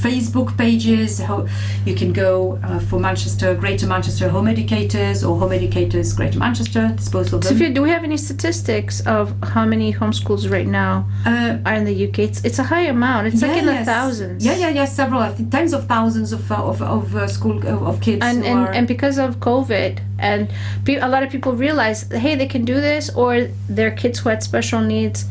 Facebook pages. How you can go for Manchester, Greater Manchester Home Educators, or Home Educators Greater Manchester. There's both of them. Sophia, do we have any statistics of how many homeschools right now are in the UK? It's a high amount. It's like in the thousands. Yeah. Several, I think, tens of thousands of school of kids. And because of COVID, and a lot of people realized, hey, they can do this, or their kids who had special needs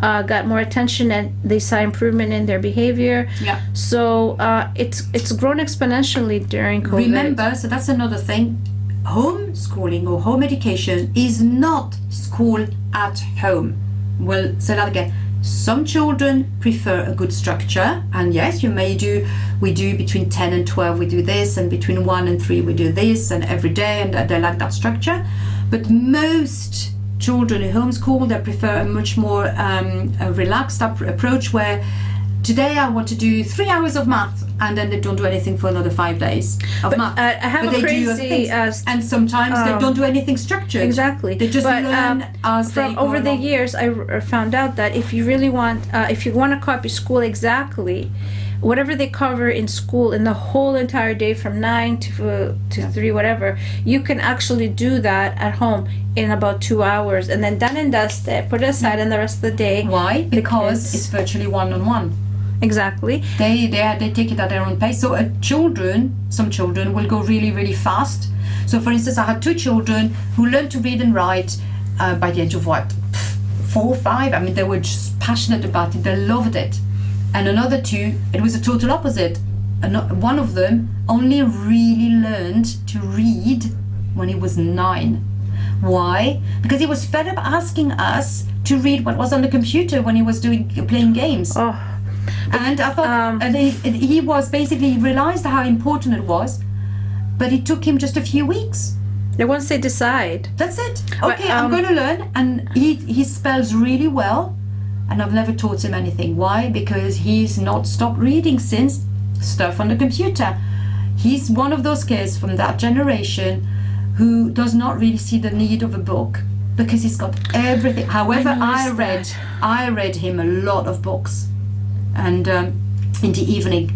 got more attention and they saw improvement in their behavior. Yeah. So it's grown exponentially during COVID. Remember, so that's another thing. Homeschooling or home education is not school at home. We'll say that again. Some children prefer a good structure, and yes, we do between 10 and 12 we do this, and between 1 and 3 we do this, and every day, and they like that structure. But most children who homeschool, they prefer a much more relaxed approach, where today I want to do 3 hours of math, and then they don't do anything for another 5 days of math. I have but a they crazy... and sometimes they don't do anything structured. Exactly. They just learn as they go over the along. years, I found out that if you really want, if you want to copy school exactly, whatever they cover in school in the whole entire day from 9 to 3, whatever, you can actually do that at home in about 2 hours, and then done and dusted, put it aside, and the rest of the day. Why? the Because kids- it's virtually one-on-one. Exactly. They take it at their own pace. So some children will go really, really fast. So for instance, I had 2 children who learned to read and write by the age of 4 or 5. I mean, they were just passionate about it. They loved it. And another 2, it was a total opposite. One of them only really learned to read when he was 9. Why? Because he was fed up asking us to read what was on the computer when he was playing games. Oh. And I thought, and he was basically, he realized how important it was, but it took him just a few weeks. And once they decide, That's it. Okay, I'm going to learn. And he spells really well, and I've never taught him anything. Why? Because he's not stopped reading since stuff on the computer. He's one of those kids from that generation who does not really see the need of a book, because he's got everything. However, I read him a lot of books, and in the evening,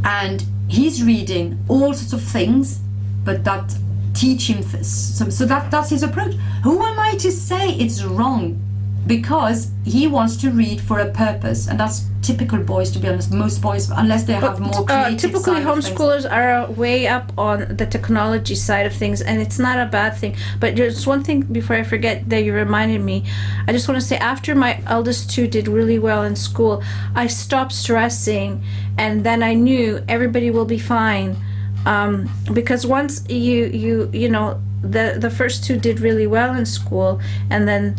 and he's reading all sorts of things, but that teach him so that's his approach. Who am I to say it's wrong? Because he wants to read for a purpose, and that's typical boys, to be honest. Most boys, unless they have more creative typically side of things. homeschoolers are way up on the technology side of things, and it's not a bad thing. But there's one thing before I forget that you reminded me. I just want to say, after my eldest 2 did really well in school, I stopped stressing, and then I knew everybody will be fine, because once you know the first 2 did really well in school, and then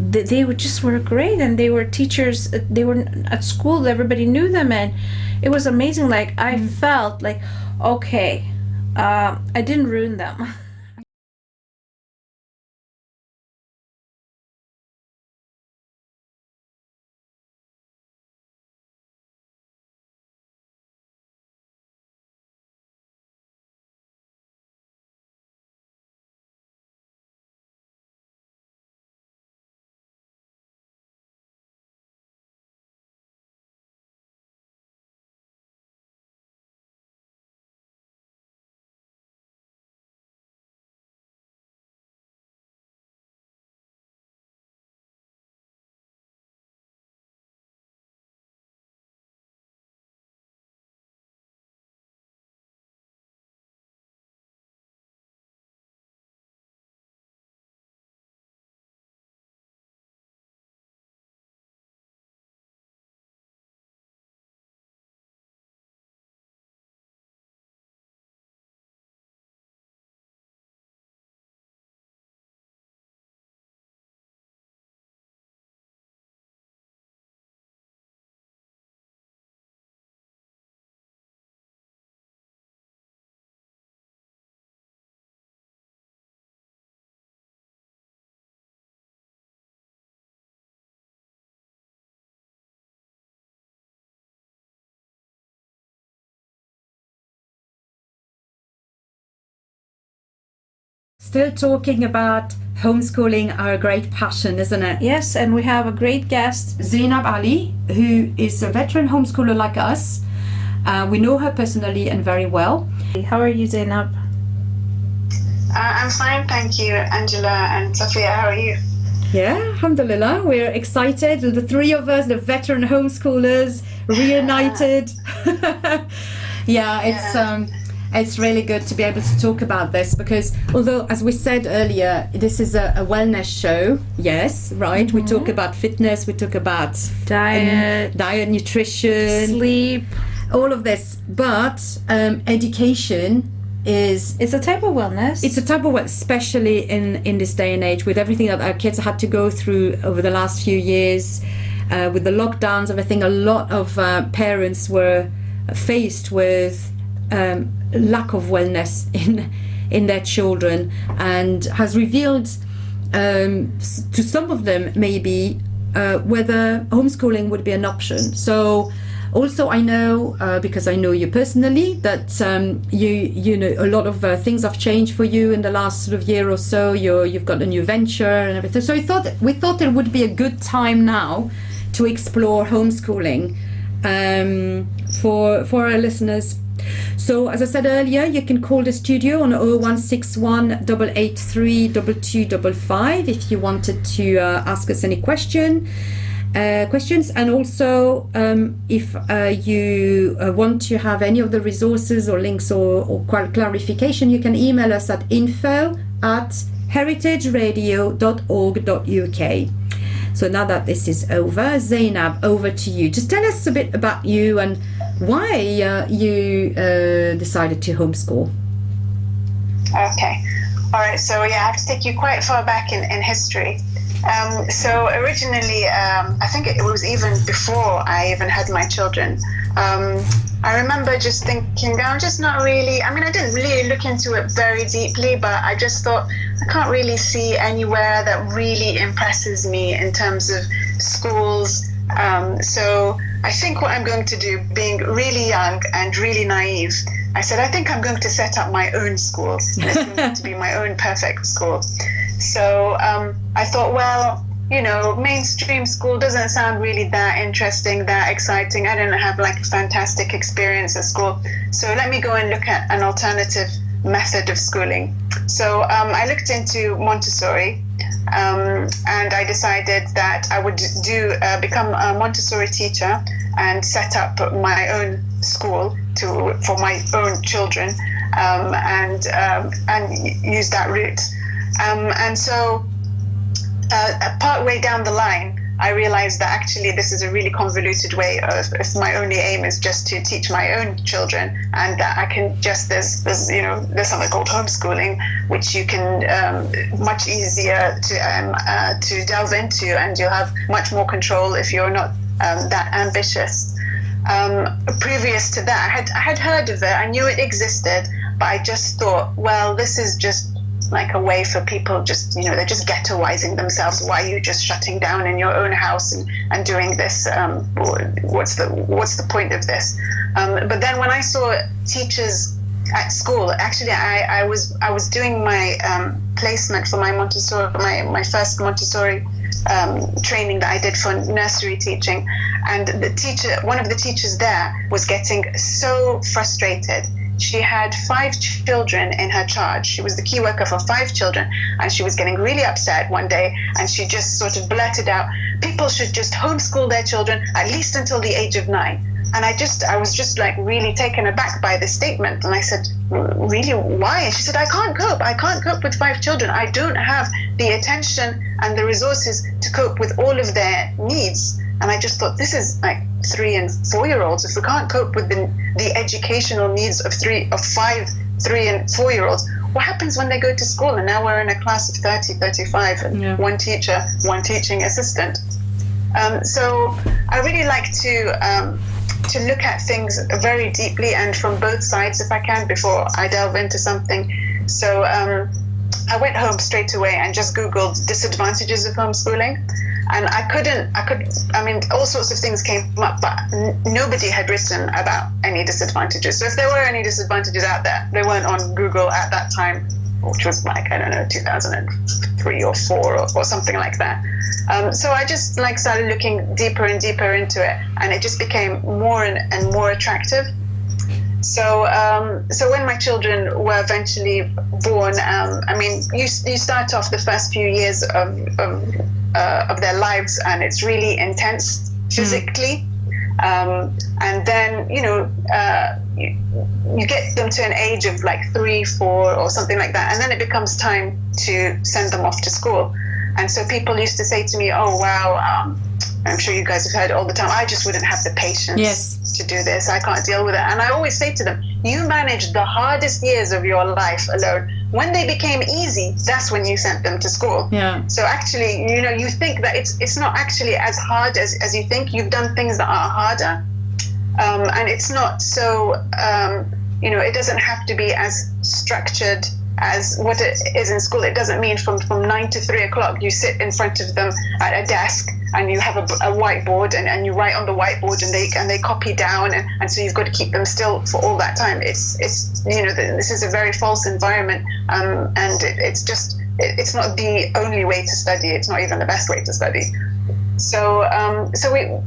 they were great, and they were teachers. They were at school. Everybody knew them, and it was amazing. Like, I felt like, okay, I didn't ruin them. still talking about homeschooling, our great passion, isn't it? Yes, and we have a great guest. Zaneb Ali, who is a veteran homeschooler like us. We know her personally and very well. How are you, Zainab? I'm fine, thank you, Angela and Safiya. How are you? Yeah, alhamdulillah, we're excited. The three of us, the veteran homeschoolers, reunited. It's really good to be able to talk about this because although, as we said earlier, this is a wellness show, yes, right? We talk about fitness, we talk about diet, nutrition, sleep, all of this, but education it's a type of wellness. It's a type of wellness, especially in this day and age with everything that our kids had to go through over the last few years, with the lockdowns, everything. A lot of parents were faced with lack of wellness in their children, and has revealed to some of them maybe whether homeschooling would be an option. So also I know because I know you personally that you know a lot of things have changed for you in the last sort of year or so. You've got a new venture and everything, so we thought it would be a good time now to explore homeschooling for our listeners. So as I said earlier, you can call the studio on 0161 883 2255 if you wanted to ask us any questions, and also if you want to have any of the resources or links or clarification, you can email us at info@heritageradio.org.uk. So now that this is over, Zainab, over to you. Just tell us a bit about you and why you decided to homeschool. Okay. All right. So I have to take you quite far back in history. So originally, I think it was even before I even had my children. I remember just thinking, I'm just not really, I didn't really look into it very deeply, but I just thought, I can't really see anywhere that really impresses me in terms of schools. So I think what I'm going to do, being really young and really naive, I said, I think I'm going to set up my own school. And it's going to be my own perfect school. So I thought, well, mainstream school doesn't sound really that interesting, that exciting. I didn't have like a fantastic experience at school. So let me go and look at an alternative method of schooling. So I looked into Montessori, and I decided that I would become a Montessori teacher and set up my own school for my own children, and use that route. And so part way down the line, I realized that actually this is a really convoluted way of, if my only aim is just to teach my own children, and that I can just, there's something called homeschooling, which you can much easier to delve into, and you'll have much more control if you're not that ambitious. Previous to that, I had heard of it, I knew it existed, but I just thought, well, this is just like a way for people just, they're just ghettoizing themselves. Why are you just shutting down in your own house and doing this? What's the point of this? But then when I saw teachers at school, actually I was doing my placement for my Montessori, my first Montessori training that I did for nursery teaching, and one of the teachers there was getting so frustrated. She had 5 children in her charge. She was the key worker for 5 children, and she was getting really upset one day, and she just sort of blurted out, people should just homeschool their children at least until the age of 9. And I was just like really taken aback by this statement. And I said, really, why? And she said, I can't cope with 5 children. I don't have the attention and the resources to cope with all of their needs. And I just thought, this is like 3 and 4-year-olds. If we can't cope with the educational needs of 5, 3 and 4-year-olds, what happens when they go to school? And now we're in a class of 30, 35, and one teacher, one teaching assistant. So I really like to look at things very deeply and from both sides if I can before I delve into something. So I went home straight away and just Googled disadvantages of homeschooling. And all sorts of things came up, but nobody had written about any disadvantages. So if there were any disadvantages out there, they weren't on Google at that time. which was like, I don't know, 2003 or 4 or something like that. So I just like started looking deeper and deeper into it, and it just became more and more attractive. So when my children were eventually born, I mean, you start off the first few years of their lives, and it's really intense physically. And then, you get them to an age of like 3, 4 or something like that. And then it becomes time to send them off to school. And so people used to say to me, oh, wow, I'm sure you guys have heard it all the time, I just wouldn't have the patience to do this. I can't deal with it. And I always say to them, you managed the hardest years of your life alone. When they became easy, that's when you sent them to school. Yeah. So actually, you think that it's not actually as hard as you think. You've done things that are harder. And it's not so, it doesn't have to be as structured as what it is in school. It doesn't mean from 9 to 3 o'clock you sit in front of them at a desk and you have a whiteboard and you write on the whiteboard and they copy down and so you've got to keep them still for all that time. It's this is a very false environment, and it's not the only way to study. It's not even the best way to study. So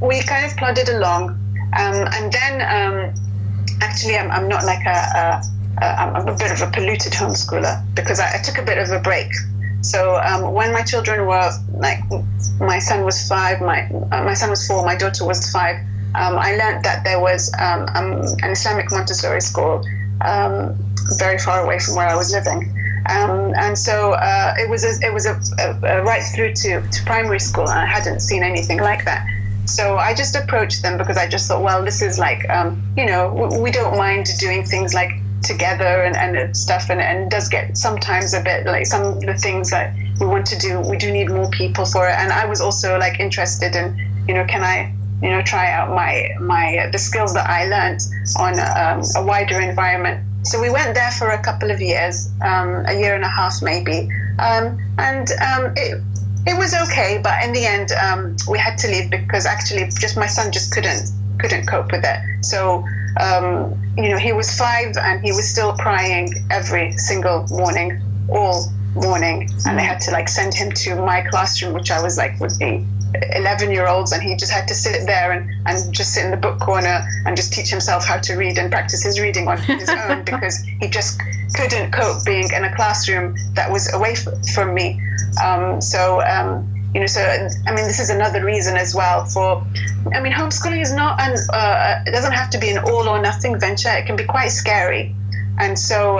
we kind of plodded along, and then actually I'm not like I'm a bit of a polluted homeschooler because I took a bit of a break. So when my children were like, my son was 5, my son was 4, my daughter was 5. I learned that there was an Islamic Montessori school very far away from where I was living, and so it was a right through to primary school, and I hadn't seen anything like that. So I just approached them because I just thought, well, this is like, we don't mind doing things like together and stuff, and it does get sometimes a bit like some of the things that we want to do, we do need more people for it. And I was also like interested in, can I, try out the skills that I learned on a wider environment. So we went there for a couple of years, a year and a half maybe, and it was okay, but in the end we had to leave because actually just my son just couldn't cope with it. So he was 5 and he was still crying every single morning, all morning, and they had to like send him to my classroom, which I was like with the 11-year-olds, and he just had to sit there and just sit in the book corner and just teach himself how to read and practice his reading on his own because he just couldn't cope being in a classroom that was away from me. So I mean, this is another reason as well homeschooling is not it doesn't have to be an all or nothing venture. It can be quite scary. And so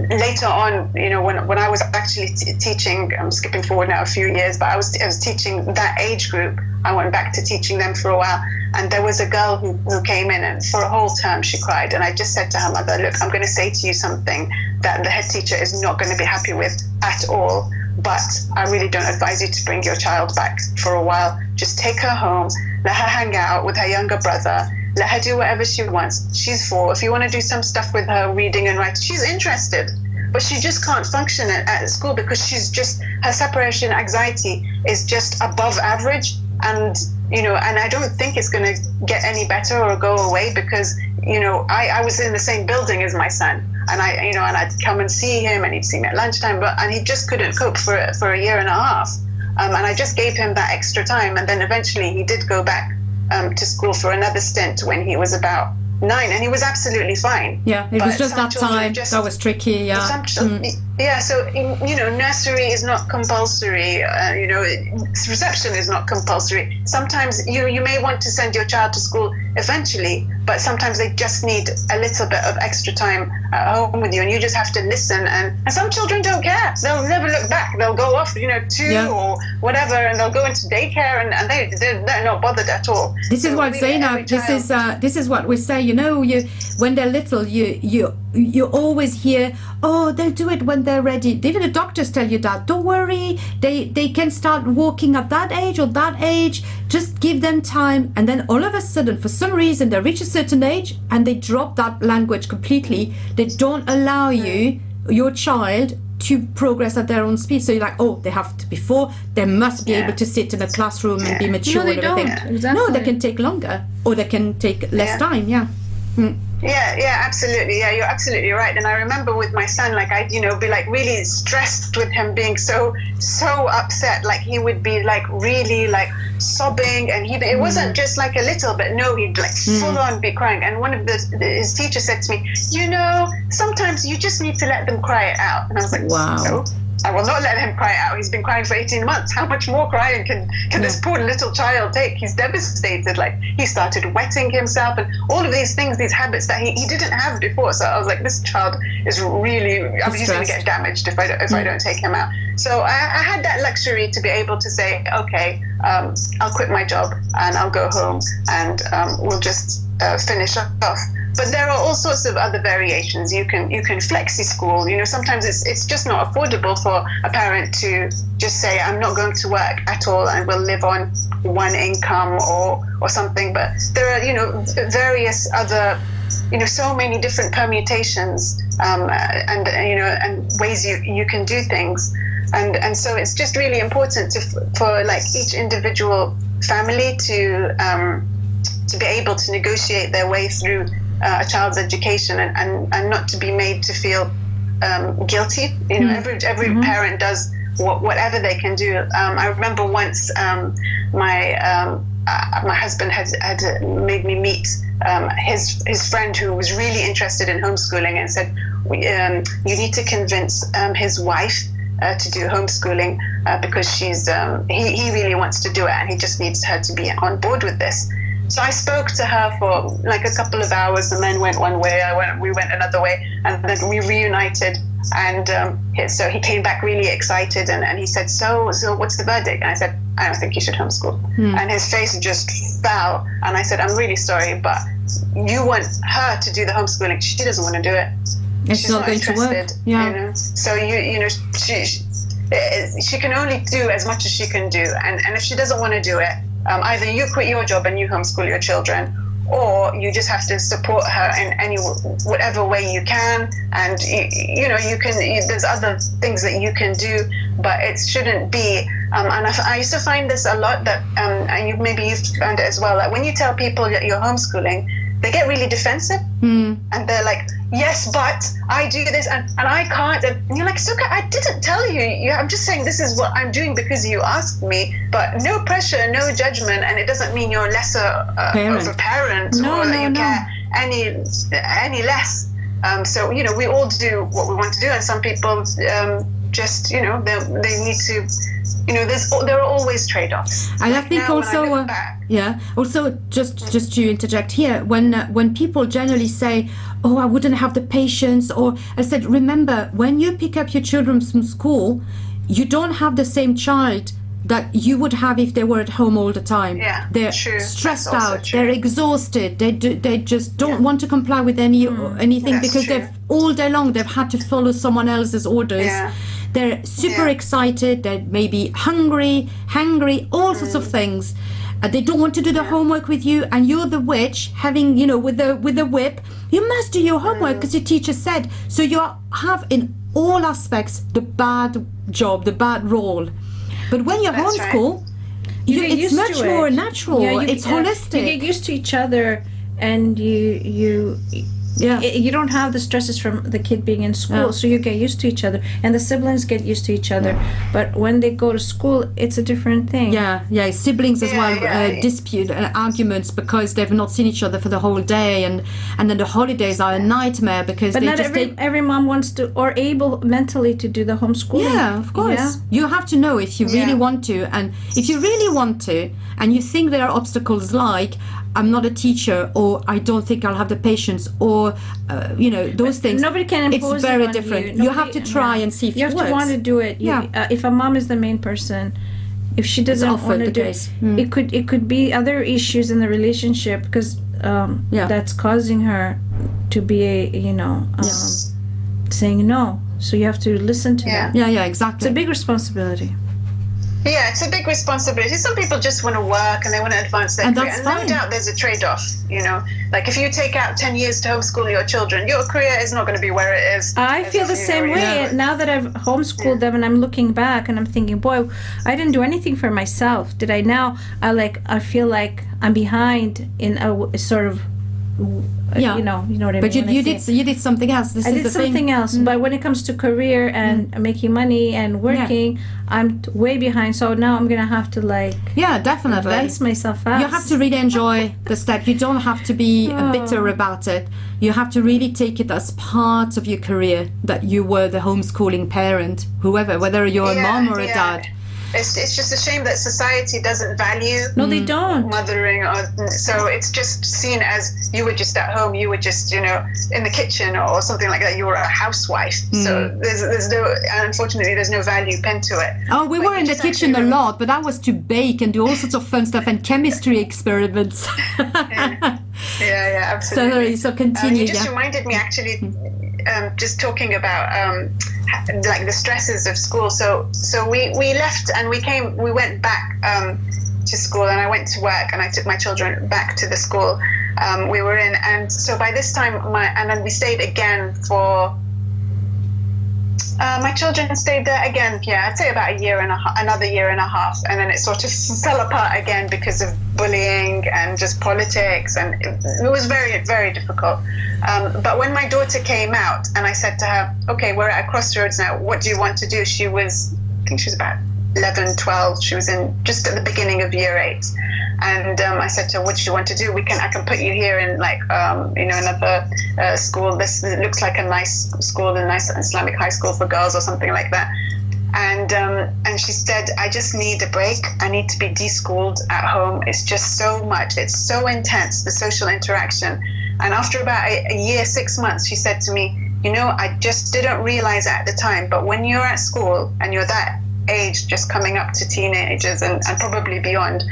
later on, when I was actually teaching, I'm skipping forward now a few years, but I was teaching that age group. I went back to teaching them for a while, and there was a girl who came in, and for a whole term she cried. And I just said to her mother, look, I'm going to say to you something that the head teacher is not going to be happy with at all, but I really don't advise you to bring your child back for a while. Just take her home, let her hang out with her younger brother, let her do whatever she wants. She's 4. If you want to do some stuff with her reading and writing, she's interested, but she just can't function at school because her separation anxiety is just above average. And and I don't think it's going to get any better or go away because I was in the same building as my son, and I'd come and see him, and he'd see me at lunchtime, and he just couldn't cope for a year and a half, and I just gave him that extra time, and then eventually he did go back to school for another stint when he was about 9, and he was absolutely fine. Yeah, it was just that time that was tricky. Yeah. So nursery is not compulsory. Reception is not compulsory. Sometimes you may want to send your child to school eventually, but sometimes they just need a little bit of extra time at home with you, and you just have to listen. And some children don't care. They'll never look back. They'll go off, 2 or whatever, and they'll go into daycare, and they're not bothered at all. This is what Zainab. This is what we say. When they're little, you always hear, oh, they'll do it when they're ready. Even the doctors tell you that. Don't worry, they can start walking at that age or that age. Just give them time. And then all of a sudden, for some reason, they reach a certain age and they drop that language completely. They don't allow your child to progress at their own speed. So you're like, oh, they have to be 4. They must be able to sit in a classroom and be mature and everything. Don't. Exactly. No, they can take longer, or they can take less time. Yeah. Yeah, absolutely. Yeah, you're absolutely right. And I remember with my son, like I'd, be like really stressed with him being so upset. Like he would be like really like sobbing, and it wasn't just like a little bit. No, he'd like full on be crying. And one of his teachers said to me, sometimes you just need to let them cry it out. And I was like, wow. No, I will not let him cry it out. He's been crying for 18 months. How much more crying can this poor little child take? He's devastated. Like he started wetting himself and all of these things, these habits that he didn't have before. So I was like, this child is really, he's going to get damaged if I don't take him out. So I had that luxury to be able to say, okay, I'll quit my job and I'll go home and we'll just finish off. But there are all sorts of other variations. You can flexi school. Sometimes it's just not affordable for a parent to just say, I'm not going to work at all and will live on one income or something. But there are various other so many different permutations and ways you can do things. And so it's just really important for like each individual family to be able to negotiate their way through a child's education and not to be made to feel guilty. Every parent does whatever they can do. I remember once my husband had made me meet his friend who was really interested in homeschooling and said, you need to convince his wife to do homeschooling because he really wants to do it and he just needs her to be on board with this. So I spoke to her for like a couple of hours. The men went one way, we went another way, and then we reunited. And so he came back really excited, and he said, so what's the verdict? And I said, I don't think you should homeschool. And his face just fell. And I said, I'm really sorry, but you want her to do the homeschooling. She doesn't want to do it. She's not going interested, to work. Yeah. So she can only do as much as she can do. And if she doesn't want to do it, either you quit your job and you homeschool your children, or you just have to support her in whatever way you can. And you can. There's other things that you can do, but it shouldn't be. And I used to find this a lot that, and maybe you've found it as well. That when you tell people that you're homeschooling, they get really defensive, and they're like, yes, but I do this and I can't. And you're like, Suka, I didn't tell you. I'm just saying this is what I'm doing because you asked me, but no pressure, no judgment, and it doesn't mean you're lesser of a parent or that you care any less. So, we all do what we want to do, and some people just, they need to, there are always trade-offs. And I think also, also just to interject here, when people generally say, oh, I wouldn't have the patience, or I said, remember, when you pick up your children from school, you don't have the same child that you would have if they were at home all the time. Yeah, they're true. Stressed out, they're exhausted, they just don't want to comply with anything because they've all day long they've had to follow someone else's orders. They're super excited, they're maybe hungry, all sorts of things. They don't want to do the homework with you, and you're the witch having, with the whip. You must do your homework because your teacher said. So you have in all aspects the bad job, the bad role. But when you homeschool, it's much more natural. It's holistic. You get used to each other, and you don't have the stresses from the kid being in school, so you get used to each other, and the siblings get used to each other. But when they go to school, it's a different thing. Siblings as well dispute arguments because they've not seen each other for the whole day, and then the holidays are a nightmare because but not every mom wants to or able mentally to do the homeschooling. Yeah, of course. You have to know if you really want to, and if you really want to, and you think there are obstacles like I'm not a teacher, or I don't think I'll have the patience, or those things. Nobody can impose It's very it on different. You have to try and see if it works. You have to want to do it. If a mom is the main person, if she doesn't want to do it, it could be other issues in the relationship because that's causing her to be saying no. So you have to listen to that. Yeah, exactly. It's a big responsibility. Yeah, it's a big responsibility. Some people just want to work and they want to advance their career. And no doubt there's a trade-off, Like if you take out 10 years to homeschool your children, your career is not going to be where it is. I feel the same way. Now that I've homeschooled them and I'm looking back and I'm thinking, boy, I didn't do anything for myself. Did I now? I feel like I'm behind in a sort of Yeah. You know what I But mean. you did something else. This I is did the something thing. else, but when it comes to career and making money and working, I'm way behind. So now I'm gonna have to like Yeah, definitely. advance myself fast. You have to really enjoy the step. You don't have to be bitter about it. You have to really take it as part of your career that you were the homeschooling parent, whoever, whether you're a mom or a dad. It's just a shame that society doesn't value No, they don't. mothering, so it's just seen as you were just at home, you were just in the kitchen or something like that. You were a housewife. So there's no, unfortunately, there's no value pinned to it. Oh, we were in the kitchen a lot, but that was to bake and do all sorts of fun stuff and chemistry experiments. Yeah, absolutely. So continue. You just reminded me actually, just talking about like the stresses of school. So we left and we went back to school, and I went to work, and I took my children back to the school we were in. And so by this time, and then we stayed again for. My children stayed there again, I'd say about another year and a half, and then it sort of fell apart again because of bullying and just politics, and it was very, very difficult. But when my daughter came out and I said to her, okay, we're at a crossroads now, what do you want to do? I think she was about 11, 12, she was just at the beginning of year 8. And I said to her, what do you want to do? I can put you here in like, another school. This looks like a nice school, a nice Islamic high school for girls or something like that. And she said, I just need a break. I need to be de-schooled at home. It's just so much. It's so intense, the social interaction. And after about a year, 6 months, she said to me, I just didn't realize at the time, but when you're at school and you're that age, just coming up to teenagers and probably beyond,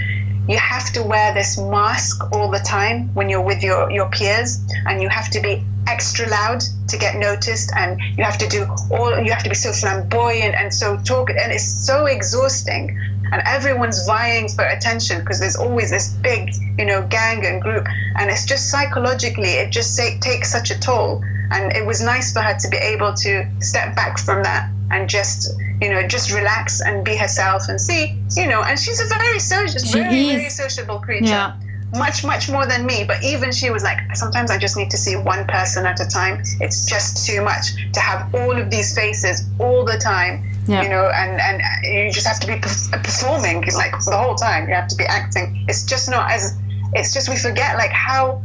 you have to wear this mask all the time when you're with your peers, and you have to be extra loud to get noticed, and you have to be so flamboyant and so talk, and it's so exhausting, and everyone's vying for attention because there's always this big gang and group, and it's just psychologically it just takes such a toll. And it was nice for her to be able to step back from that and just relax and be herself and see, and she's a very very sociable creature. Yeah. Much, much more than me. But even she was like, sometimes I just need to see one person at a time. It's just too much to have all of these faces all the time, and you just have to be performing like the whole time. You have to be acting. It's just not as, it's just we forget like how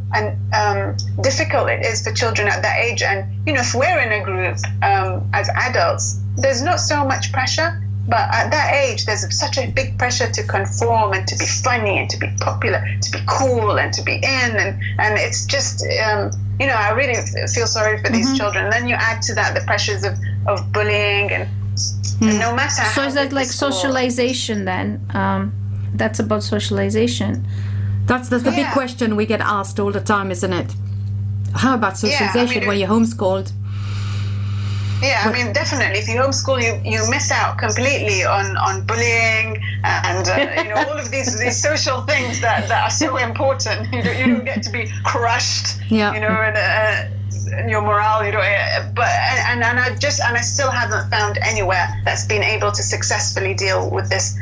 difficult it is for children at that age. And, if we're in a group as adults, there's not so much pressure. But at that age, there's such a big pressure to conform and to be funny and to be popular, to be cool and to be in. And it's just, I really feel sorry for these children. And then you add to that the pressures of bullying and no matter how. So is that like socialization then? That's about socialization. That's the big question we get asked all the time, isn't it? How about socialization when you're homeschooled? Yeah, I mean, definitely. If you homeschool, you miss out completely on bullying and all of these social things that are so important. You don't get to be crushed. Yeah. And your morale. But I still haven't found anywhere that's been able to successfully deal with this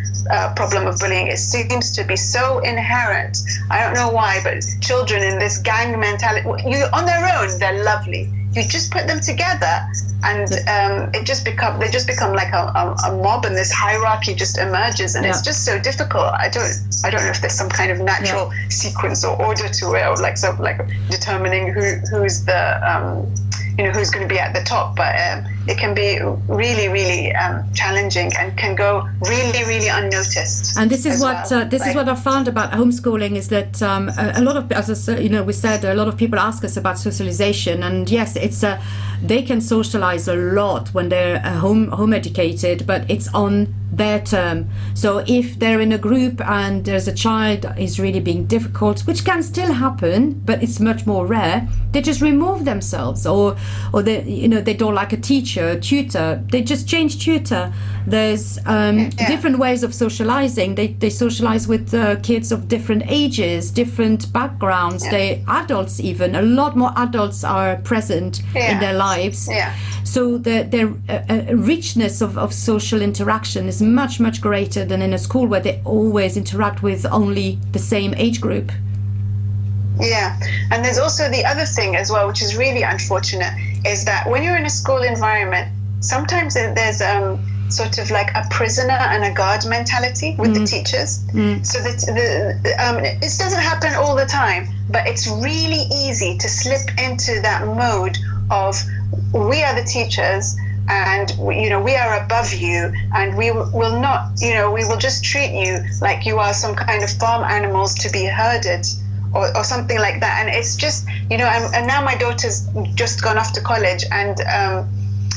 problem of bullying. It seems to be so inherent. I don't know why, but children in this gang mentality, on their own, they're lovely. You just put them together, and they just become like a mob, and this hierarchy just emerges, and it's just so difficult. I don't know if there's some kind of natural sequence or order to it, or like determining who's the who's going to be at the top. But it can be really, really challenging and can go really, really unnoticed. And this is what I found about homeschooling is that a lot of, as we said, a lot of people ask us about socialization, and yes, it's they can socialize a lot when they're home educated, but it's on their term. So if they're in a group and there's a child that is really being difficult, which can still happen, but it's much more rare, they just remove themselves, or they don't like a teacher, a tutor, they just change tutor. There's different ways of socializing. They socialize with kids of different ages, different backgrounds. They adults, even a lot more adults are present in their lives. So the richness of social interaction is much, much greater than in a school where they always interact with only the same age group. Yeah, and there's also the other thing as well, which is really unfortunate, is that when you're in a school environment, sometimes there's sort of like a prisoner and a guard mentality with the teachers. So that it doesn't happen all the time, but it's really easy to slip into that mode of we are the teachers, and we are above you, and we will not, we will just treat you like you are some kind of farm animals to be herded, or something like that. And it's just, and now my daughter's just gone off to college, and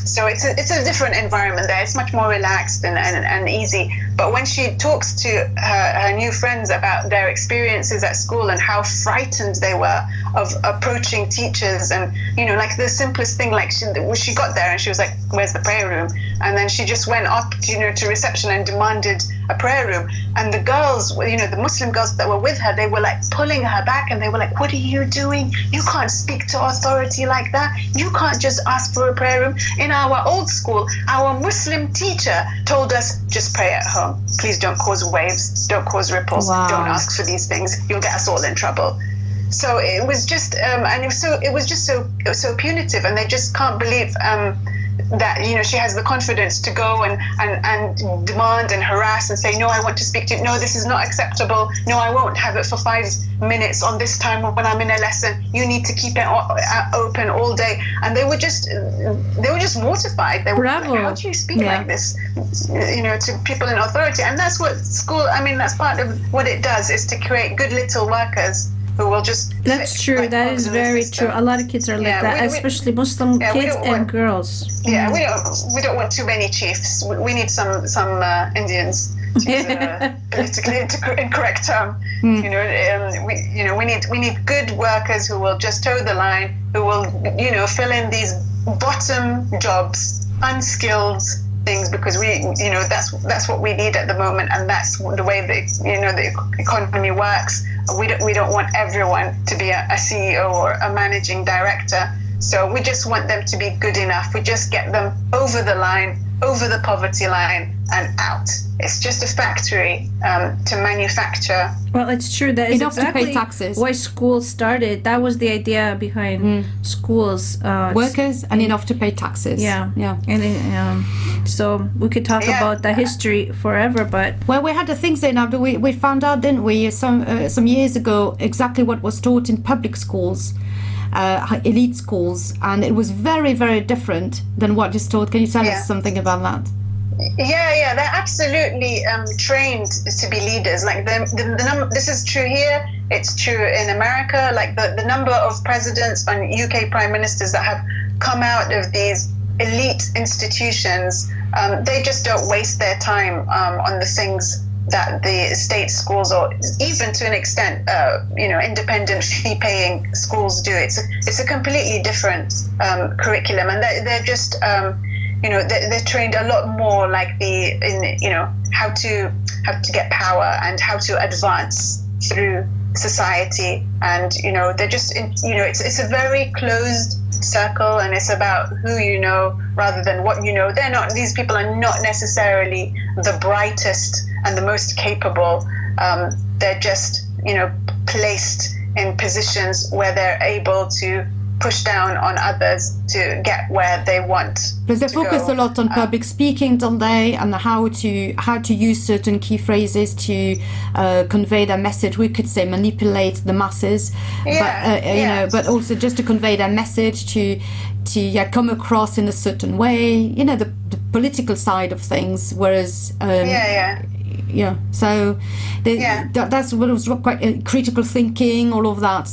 so it's a different environment there. It's much more relaxed and easy. But when she talks to her new friends about their experiences at school and how frightened they were of approaching teachers, and like the simplest thing, like she got there and she was like, "Where's the prayer room?" And then she just went up, to reception and demanded a prayer room. And the girls, the Muslim girls that were with her, they were like pulling her back, and they were like, "What are you doing? You can't speak to authority like that. You can't just ask for a prayer room. In our old school, our Muslim teacher told us, just pray at home. Please don't cause waves, don't cause ripples, don't ask for these things. You'll get us all in trouble." So it was just, and it was just so punitive, and they just can't believe that she has the confidence to go and demand and harass and say, "No, I want to speak to you. No, this is not acceptable. No, I won't have it for 5 minutes on this time when I'm in a lesson. You need to keep it open all day." And they were just mortified. They were like, "How do you speak like this, to people in authority?" And that's what school. That's part of what it does, is to create good little workers who will just. That's true. That is very true. A lot of kids are like that, especially Muslim kids and girls. Yeah, we don't want too many chiefs. We need some Indians, to use a politically incorrect term. We need good workers who will just toe the line, who will fill in these bottom jobs, unskilled things, because that's what we need at the moment, and that's the way the economy works. We don't want everyone to be a CEO or a managing director. So we just want them to be good enough. We just get them over the line, over the poverty line, and out. It's just a factory to manufacture. Well, it's true. That is enough exactly to pay taxes. Why schools started. That was the idea behind schools. Workers and enough to pay taxes. Yeah. And so we could talk about the history forever, but well, we had the things there now. We found out, didn't we, some years ago, exactly what was taught in public schools. Elite schools, and it was very, very different than what is taught. Can you tell us something about that? Yeah, they're absolutely trained to be leaders. Like the number, this is true here, it's true in America. Like the number of presidents and UK prime ministers that have come out of these elite institutions, they just don't waste their time on the things that the state schools, or even to an extent, independent fee-paying schools do. It's a completely different curriculum, and they're just, they're trained a lot more like how to get power and how to advance through society, and they're just it's a very closed circle, and it's about who you know rather than what you know. These people are not necessarily the brightest and the most capable. They're just placed in positions where they're able to push down on others to get where they want. Because they focus a lot on public speaking, don't they, and how to use certain key phrases to convey their message. We could say manipulate the masses, but also just to convey their message, to come across in a certain way. The political side of things. Whereas so that's what was quite critical thinking, all of that.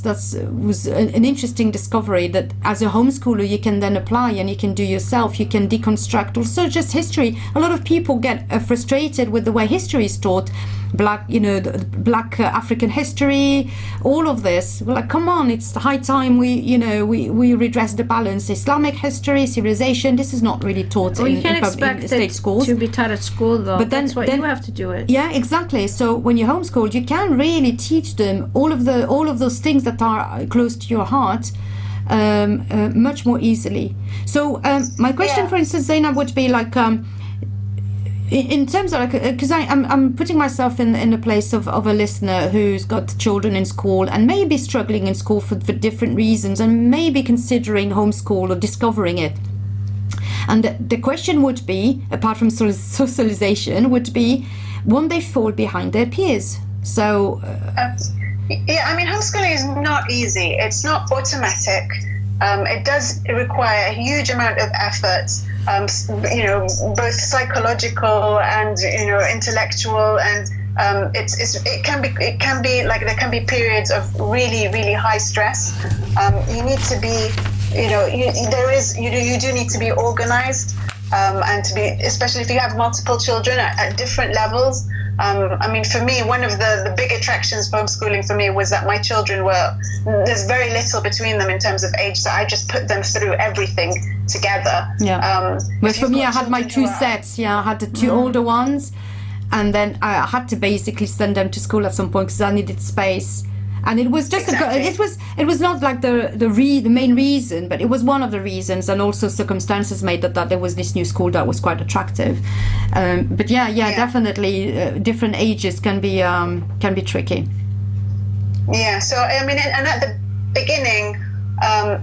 Was an interesting discovery that as a homeschooler you can then apply, and you can do yourself. You can deconstruct also just history. A lot of people get frustrated with the way history is taught. Black African history, all of this. Well, like, come on, it's high time we redress the balance. Islamic history, civilization, this is not really taught you can't expect in state schools. To be taught at school, though. But that's what you have to do it. Yeah, exactly. So when you're homeschooled, you can really teach them all of those things that are close to your heart much more easily. So my question, for instance, Zainab, would be like, in terms of, because I'm putting myself in the place of a listener who's got children in school and maybe struggling in school for different reasons, and maybe considering homeschool or discovering it. And the question would be, apart from socialization, would be, won't they fall behind their peers? So yeah, I mean, homeschooling is not easy. It's not automatic. It does require a huge amount of effort, both psychological and intellectual, and it can be like there can be periods of really, really high stress. You need to be, you do need to be organized, and to be, especially if you have multiple children at different levels. I mean, for me, one of the big attractions for homeschooling for me was that my children there's very little between them in terms of age, so I just put them through everything together. Yeah. Well, for me, I had my two sets. Yeah, I had the two older ones, and then I had to basically send them to school at some point because I needed space. And it was just it was not like the main reason, but it was one of the reasons, and also circumstances made that there was this new school that was quite attractive. But yeah, definitely different ages can be tricky. Yeah. So I mean, and at the beginning,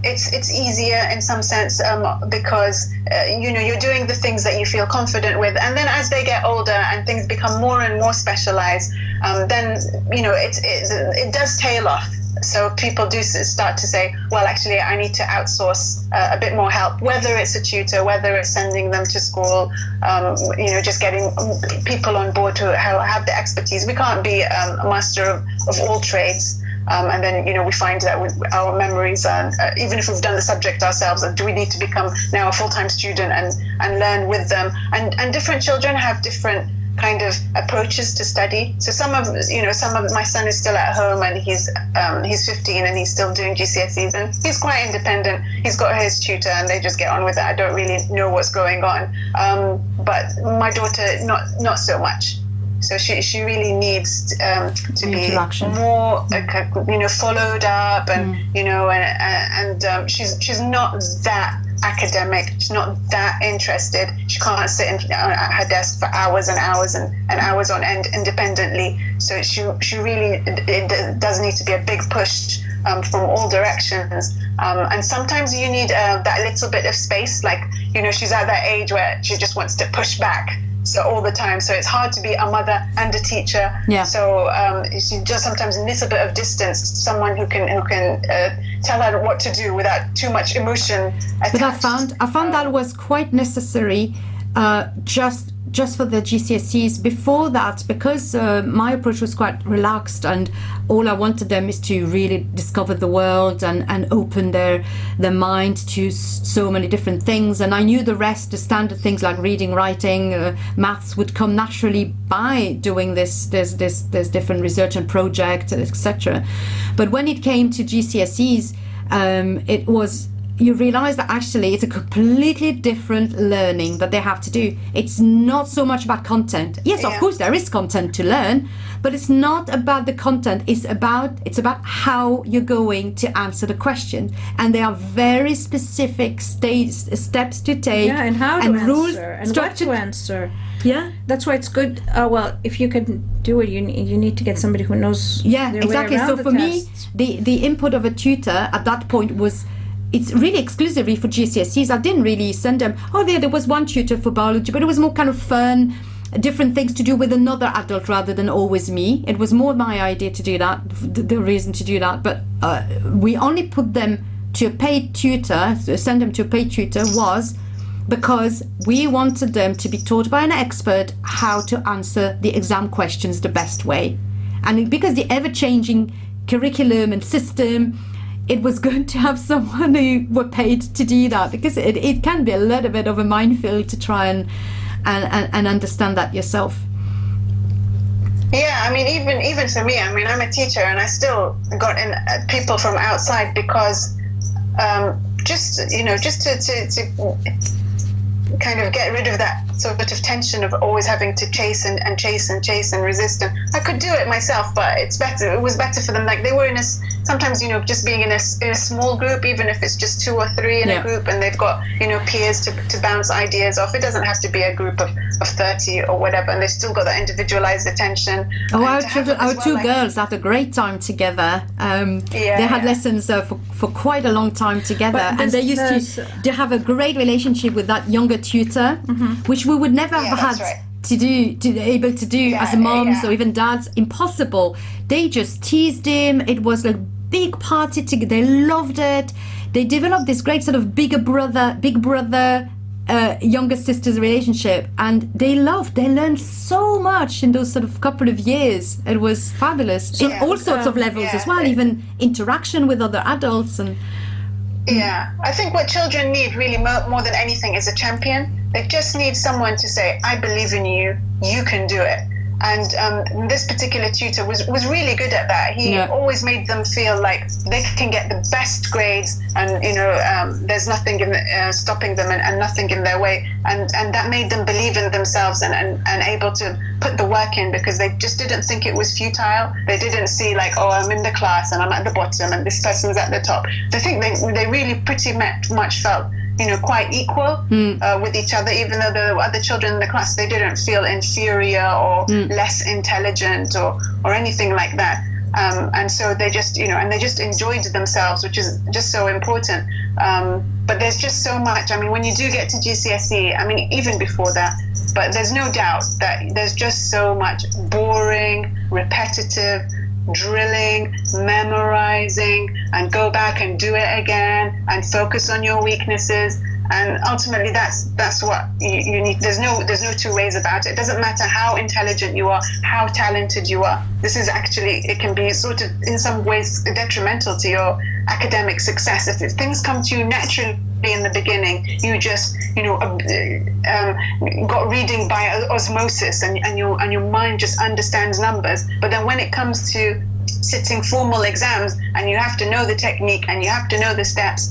it's easier in some sense because you're doing the things that you feel confident with, and then as they get older and things become more and more specialized, then it does tail off. So people do start to say, well, actually, I need to outsource a bit more help, whether it's a tutor, whether it's sending them to school, just getting people on board to have the expertise. We can't be a master of all trades. And then, we find that with our memories, and even if we've done the subject ourselves, do we need to become now a full-time student and learn with them? And different children have different kind of approaches to study. So some of my son is still at home, and he's 15 and he's still doing Gcses, and he's quite independent. He's got his tutor and they just get on with it. I don't really know what's going on. But my daughter, not so much. So she really needs to be more, followed up, and and she's not that academic. She's not that interested. She can't sit at her desk for hours and hours and hours on end independently. So she really, it does need to be a big push from all directions. And sometimes you need that little bit of space. Like she's at that age where she just wants to push back. So all the time, so it's hard to be a mother and a teacher. Yeah. So you just sometimes a little bit of distance, someone who can tell her what to do without too much emotion attached. But I found that was quite necessary, just for the GCSEs. Before that, because my approach was quite relaxed, and all I wanted them is to really discover the world and open their mind to so many different things. And I knew the rest, the standard things like reading, writing, maths would come naturally by doing this. There's different research and projects, etc. But when it came to GCSEs, it was, you realize that actually it's a completely different learning that they have to do. It's not so much about content. Yes, of course there is content to learn, but it's not about the content. It's about how you're going to answer the question, and there are very specific steps to take. Yeah, and how to and answer rules, and what to answer. Yeah, that's why it's good. Well, if you can do it, you need to get somebody who knows. Yeah, their exactly. way around So for me, the input of a tutor at that point was, it's really exclusively for GCSEs. I didn't really send them, there was one tutor for biology, but it was more kind of fun, different things to do with another adult rather than always me. It was more my idea to do that, the reason to do that. But we only put them to a paid tutor, send them to a paid tutor, was because we wanted them to be taught by an expert how to answer the exam questions the best way. And because the ever-changing curriculum and system, it was good to have someone who were paid to do that, because it can be a little bit of a minefield to try and understand that yourself. Yeah, I mean, even for me, I mean, I'm a teacher and I still got in people from outside because just to kind of get rid of that sort of tension of always having to chase and chase and chase and resist. And I could do it myself, but it was better for them. Like they were sometimes, just being in a small group, even if it's just 2 or 3 in a group, and they've got, peers to bounce ideas off. It doesn't have to be a group of 30 or whatever, and they've still got that individualized attention. Oh, our two girls had a great time together. They had lessons for quite a long time together, and they used to have a great relationship with that younger tutor, which we would never have had able to do as moms or even dads. Impossible. They just teased him. It was like big party together. They loved it. They developed this great sort of big brother younger sisters relationship, and they learned so much in those sort of couple of years. It was fabulous in all sorts of levels as well, even interaction with other adults. And I think what children need really more than anything is a champion. They just need someone to say, I believe in you, you can do it. And this particular tutor was really good at that. He always made them feel like they can get the best grades, and there's nothing stopping them and nothing in their way. And that made them believe in themselves and able to put the work in, because they just didn't think it was futile. They didn't see like, oh, I'm in the class and I'm at the bottom and this person's at the top. I think they really pretty much felt quite equal with each other, even though the other children in the class, they didn't feel inferior or less intelligent or anything like that. And so they just, and they just enjoyed themselves, which is just so important. But there's just so much. I mean, when you do get to GCSE, I mean, even before that, but there's no doubt that there's just so much boring, repetitive, drilling, memorizing, and go back and do it again and focus on your weaknesses. And ultimately that's what you need. There's no two ways about it. It doesn't matter how intelligent you are, how talented you are. This is actually, it can be sort of in some ways detrimental to your academic success. If things come to you naturally in the beginning, you just got reading by osmosis, and your mind just understands numbers. But then when it comes to sitting formal exams, and you have to know the technique and you have to know the steps,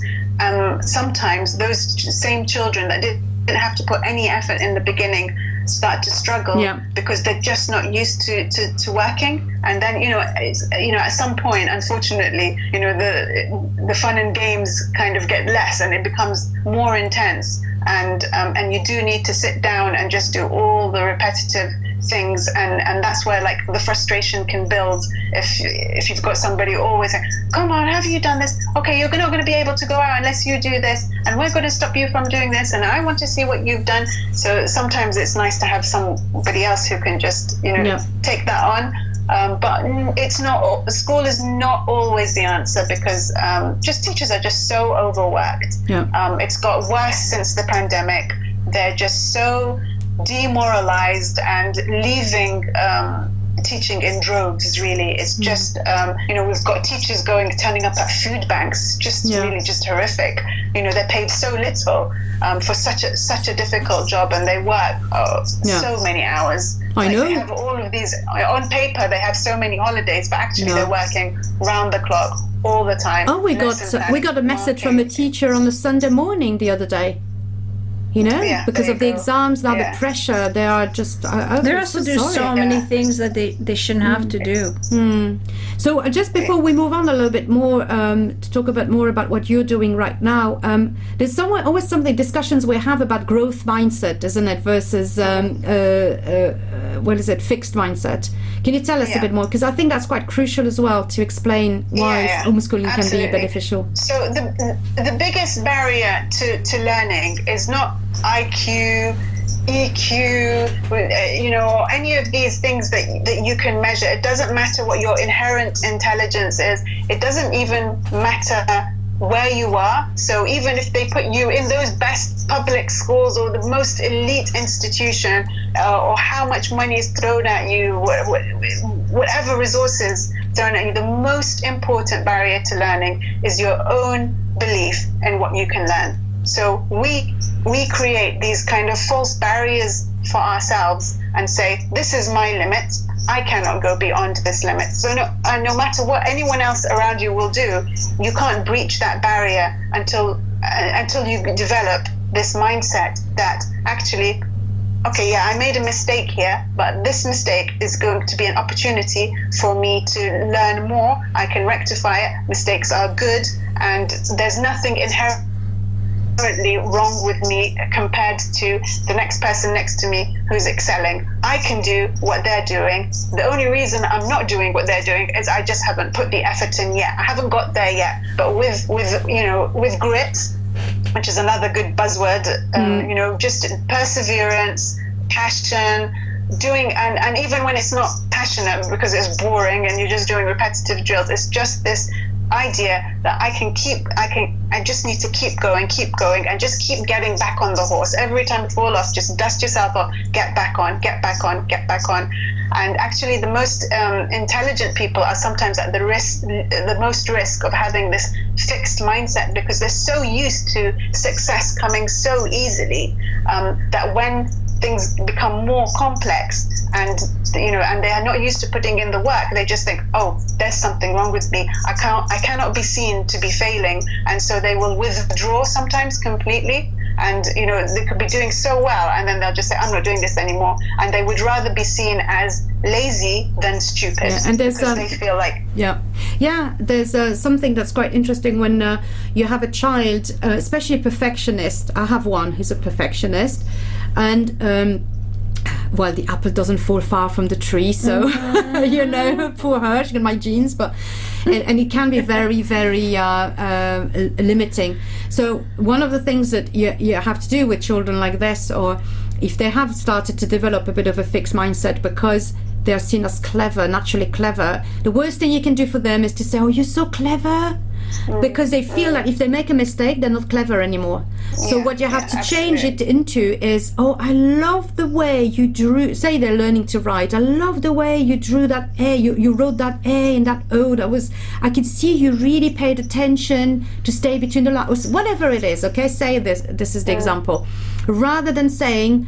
sometimes those same children that didn't have to put any effort in the beginning start to struggle because they're just not used to working. And then at some point, unfortunately, the fun and games kind of get less and it becomes more intense, and you do need to sit down and just do all the repetitive things, and that's where like the frustration can build if you've got somebody always saying, come on, have you done this? Okay, you're not going to be able to go out unless you do this, and we're going to stop you from doing this, and I want to see what you've done. So sometimes it's nice to have somebody else who can just take that on. But it's not, school is not always the answer, because just teachers are just so overworked. It's got worse since the pandemic. They're just so demoralized, and leaving teaching in droves, really. It's just we've got teachers turning up at food banks, just really just horrific. They're paid so little for such a difficult job, and they work so many hours. I know. They have all of these on paper. They have so many holidays, but actually they're working round the clock all the time. Oh, we got a message from a teacher on a Sunday morning the other day. Because of the exams, now the pressure, they are just... They also do so many things that they shouldn't have to do. So just before we move on a little bit more to talk about more about what you're doing right now, there's always something, discussions we have about growth mindset, isn't it, versus, fixed mindset. Can you tell us a bit more? Because I think that's quite crucial as well to explain why homeschooling can be beneficial. So the biggest barrier to learning is not IQ, EQ, or any of these things that you can measure. It doesn't matter what your inherent intelligence is. It doesn't even matter where you are. So even if they put you in those best public schools or the most elite institution, or how much money is thrown at you, whatever resources thrown at you, the most important barrier to learning is your own belief in what you can learn. So we create these kind of false barriers for ourselves and say, this is my limit. I cannot go beyond this limit. So no matter what anyone else around you will do, you can't breach that barrier until you develop this mindset that actually, okay, yeah, I made a mistake here, but this mistake is going to be an opportunity for me to learn more. I can rectify it. Mistakes are good, and there's nothing inherently wrong with me compared to the next person next to me who's excelling. I can do what they're doing. The only reason I'm not doing what they're doing is I just haven't put the effort in yet. I haven't got there yet. But with grit, which is another good buzzword, just perseverance, passion, doing, and even when it's not passionate because it's boring and you're just doing repetitive drills, it's just this idea that I just need to keep going, and just keep getting back on the horse. Every time you fall off, just dust yourself off, get back on. And actually, the most intelligent people are sometimes at the most risk of having this fixed mindset, because they're so used to success coming so easily that when things become more complex and they are not used to putting in the work, they just think, oh, there's something wrong with me. I cannot be seen to be failing, and so they will withdraw sometimes completely. And they could be doing so well, and then they'll just say, I'm not doing this anymore, and they would rather be seen as lazy than stupid. Yeah, and there's because they feel like there's something that's quite interesting when you have a child, especially a perfectionist. I have one who's a perfectionist, and well, the apple doesn't fall far from the tree, so poor her, she got my genes, but and it can be very, very limiting. So one of the things that you have to do with children like this, or if they have started to develop a bit of a fixed mindset because they're seen as clever, naturally clever, the worst thing you can do for them is to say, oh, you're so clever, because they feel like if they make a mistake, they're not clever anymore. So what you have to change it into is, oh, I love the way you drew, say they're learning to write, I love the way you drew that A, you wrote that A and that O, I could see you really paid attention to stay between the lines, whatever it is, okay, say this is the example, rather than saying,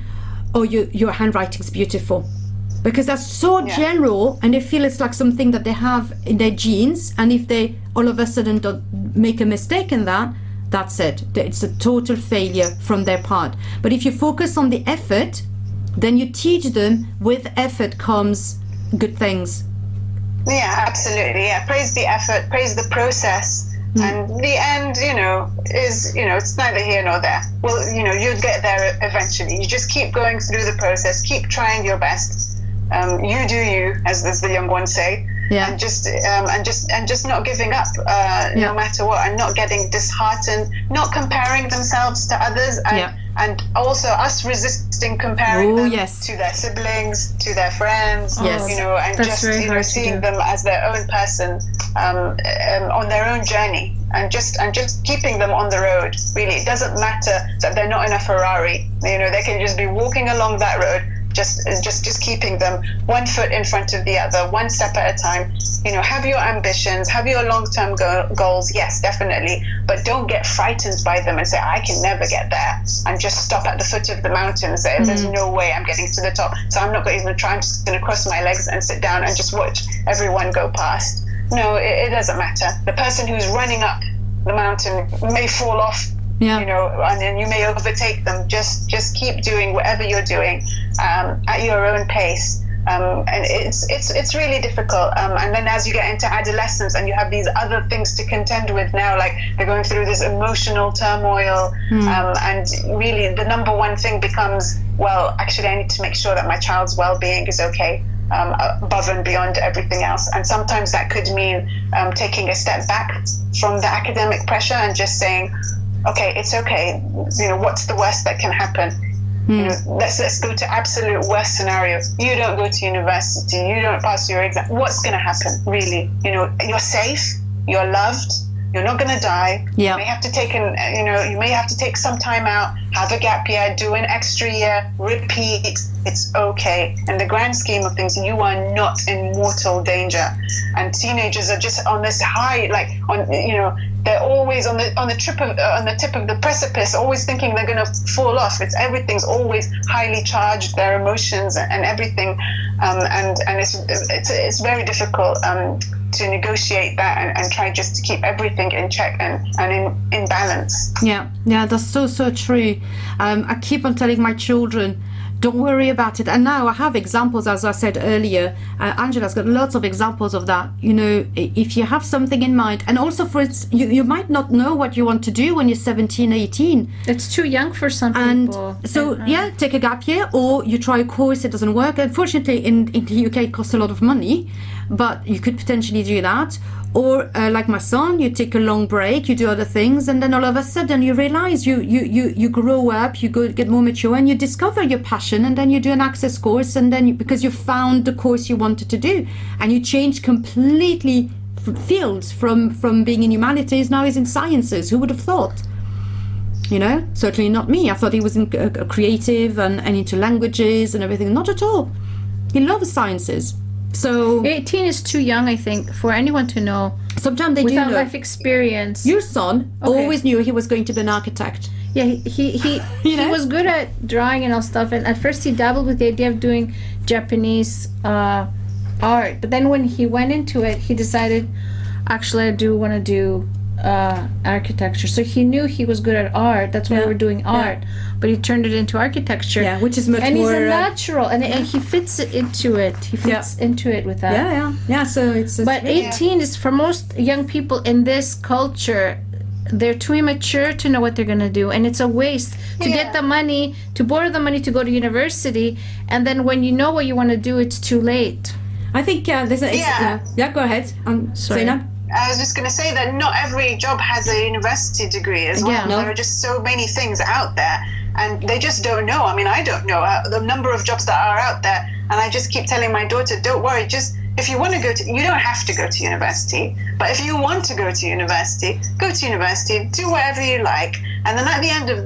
oh, your handwriting's beautiful. Because that's so general, and they feel it's like something that they have in their genes, and if they all of a sudden don't make a mistake in that, that's it. It's a total failure from their part. But if you focus on the effort, then you teach them with effort comes good things. Yeah, absolutely. Yeah, praise the effort, praise the process. And the end, is, it's neither here nor there. Well, you'll get there eventually. You just keep going through the process, keep trying your best. You do you, as the young ones say, and just not giving up, no matter what, and not getting disheartened, not comparing themselves to others, and also us resisting comparing them to their siblings, to their friends, and just seeing them as their own person on their own journey, and just keeping them on the road. Really, it doesn't matter that they're not in a Ferrari. They can just be walking along that road. Just keeping them one foot in front of the other, one step at a time. Have your ambitions, have your long-term goals, yes, definitely, but don't get frightened by them and say, I can never get there, and just stop at the foot of the mountain and say, there's no way I'm getting to the top, so I'm not going to even try, I'm just going to cross my legs and sit down and just watch everyone go past. No, it doesn't matter. The person who's running up the mountain may fall off, and then you may overtake them. Just keep doing whatever you're doing at your own pace, and it's really difficult. And then as you get into adolescence and you have these other things to contend with now, like they're going through this emotional turmoil, and really the number one thing becomes, well, actually I need to make sure that my child's well-being is okay, above and beyond everything else. And sometimes that could mean taking a step back from the academic pressure and just saying, okay, it's okay. What's the worst that can happen? Let's go to absolute worst scenario. You don't go to university. You don't pass your exam. What's going to happen? Really, you're safe. You're loved. You're not going to die. You may have to take you may have to take some time out, have a gap year, do an extra year, repeat. It's okay. In the grand scheme of things, you are not in mortal danger. And teenagers are just on this high, they're always on the tip of the precipice, always thinking they're going to fall off. Everything's always highly charged, their emotions and everything, and it's very difficult to negotiate that and try just to keep everything in check and in balance. Yeah, that's so true. I keep on telling my children, don't worry about it. And now I have examples, as I said earlier. Angela's got lots of examples of that. You know, if you have something in mind, and also for you might not know what you want to do when you're 17, 18. It's too young for some people. And so, take a gap year, or you try a course, it doesn't work. Unfortunately, in the UK, it costs a lot of money, but you could potentially do that. Or like my son, you take a long break, you do other things, and then all of a sudden you realize you grow up, you get more mature, and you discover your passion, and then you do an access course, and then because you found the course you wanted to do, and you change completely fields from being in humanities, now he's in sciences. Who would have thought? You know, certainly not me. I thought he was in creative and into languages and everything. Not at all. He loves sciences. So 18 is too young, I think, for anyone to know. Sometimes they without do know. Life experience. Your son always knew he was going to be an architect. Yeah, he was good at drawing and all stuff. And at first he dabbled with the idea of doing Japanese art. But then when he went into it, he decided, actually, I do want to do architecture. So he knew he was good at art. That's why we're doing art. But he turned it into architecture. Yeah, which is much more. And he's a natural, and he fits into it. He fits into it with that. Yeah. So it's. But 18 is for most young people in this culture. They're too immature to know what they're gonna do, and it's a waste to get the money, to borrow the money to go to university, and then when you know what you want to do, it's too late. I think there's a. Go ahead. Sorry. Zainab? I was just going to say that not every job has a university degree as well. Yeah, no. There are just so many things out there, and they just don't know. I mean, I don't know the number of jobs that are out there, and I just keep telling my daughter, don't worry, just if you want to you don't have to go to university, but if you want to go to university, do whatever you like, and then at the end of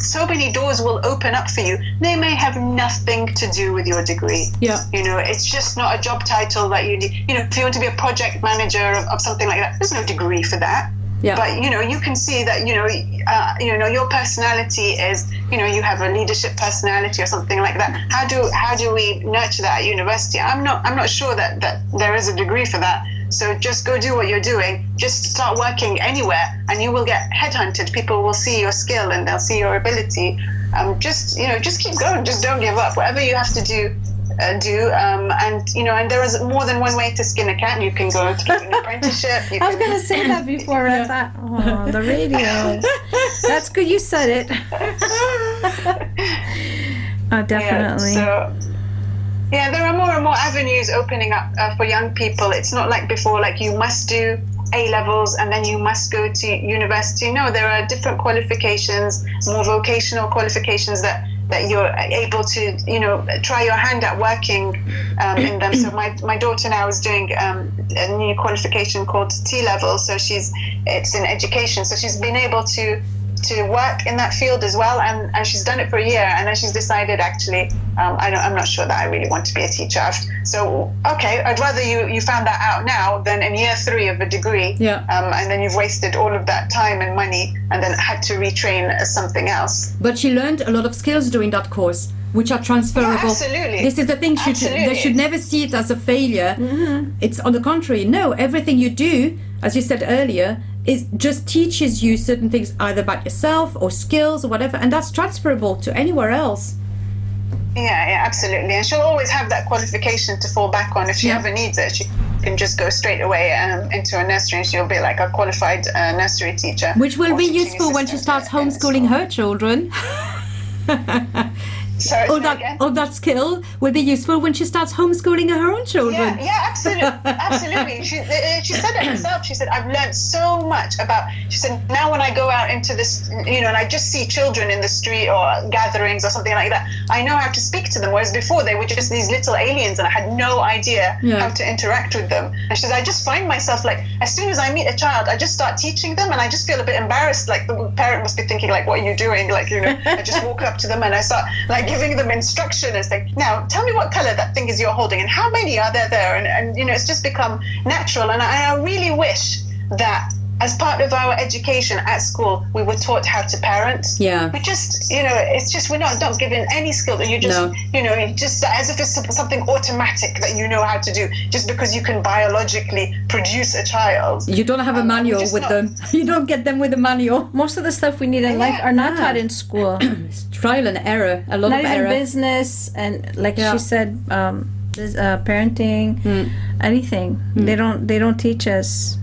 so many doors will open up for you. They may have nothing to do with your degree. Yeah. You know, it's just not a job title that you need. You know, if you want to be a project manager of something like that, there's no degree for that. Yeah. But, you know, you can see that, your personality is, you have a leadership personality or something like that. How do we nurture that at university? I'm not sure that there is a degree for that. So just go do what you're doing. Just start working anywhere, and you will get headhunted. People will see your skill and they'll see your ability. Just keep going. Just don't give up. Whatever you have to do. And there is more than one way to skin a cat. You can go through an apprenticeship. I was going to say that before. I thought, the radio. That's good you said it. Definitely. There are more and more avenues opening up for young people. It's not like before, like you must do A-levels and then you must go to university. No, there are different qualifications, more vocational qualifications that you're able to, try your hand at working in them. So my daughter now is doing a new qualification called T-level. So it's in education. So she's been able to work in that field as well, and she's done it for a year, and then she's decided, actually, I'm not sure that I really want to be a teacher. So I'd rather you found that out now than in year 3 of a degree, and then you've wasted all of that time and money and then had to retrain as something else. But she learned a lot of skills during that course, which are transferable. Yeah, absolutely. This is the thing, they should never see it as a failure. Mm-hmm. It's on the contrary. No, everything you do, as you said earlier, it just teaches you certain things, either about yourself or skills or whatever, and that's transferable to anywhere else. Yeah, absolutely. And she'll always have that qualification to fall back on. If she ever needs it, she can just go straight away into a nursery, and she'll be like a qualified nursery teacher. Which will be useful when she starts homeschooling her children. Sorry, all that skill will be useful when she starts homeschooling her own children. Yeah, absolutely. She said it herself. She said, I've learned so much she said, now when I go out into this, and I just see children in the street or gatherings or something like that, I know how to speak to them, whereas before they were just these little aliens and I had no idea how to interact with them. And she said, I just find myself, like, as soon as I meet a child, I just start teaching them, and I just feel a bit embarrassed, like the parent must be thinking, like, what are you doing? Like, I just walk up to them and I start, like, giving them instruction and say, now tell me what color that thing is you're holding and how many are there, and it's just become natural. And I really wish that as part of our education at school, we were taught how to parent. Yeah. We just, it's just, we're not given any skill. You just, just as if it's something automatic that you know how to do, just because you can biologically produce a child. You don't have a manual with them. You don't get them with a manual. Most of the stuff we need in life are not taught in school. It's trial and error, a lot not of even error. Business and like she said, parenting, anything. They don't teach us.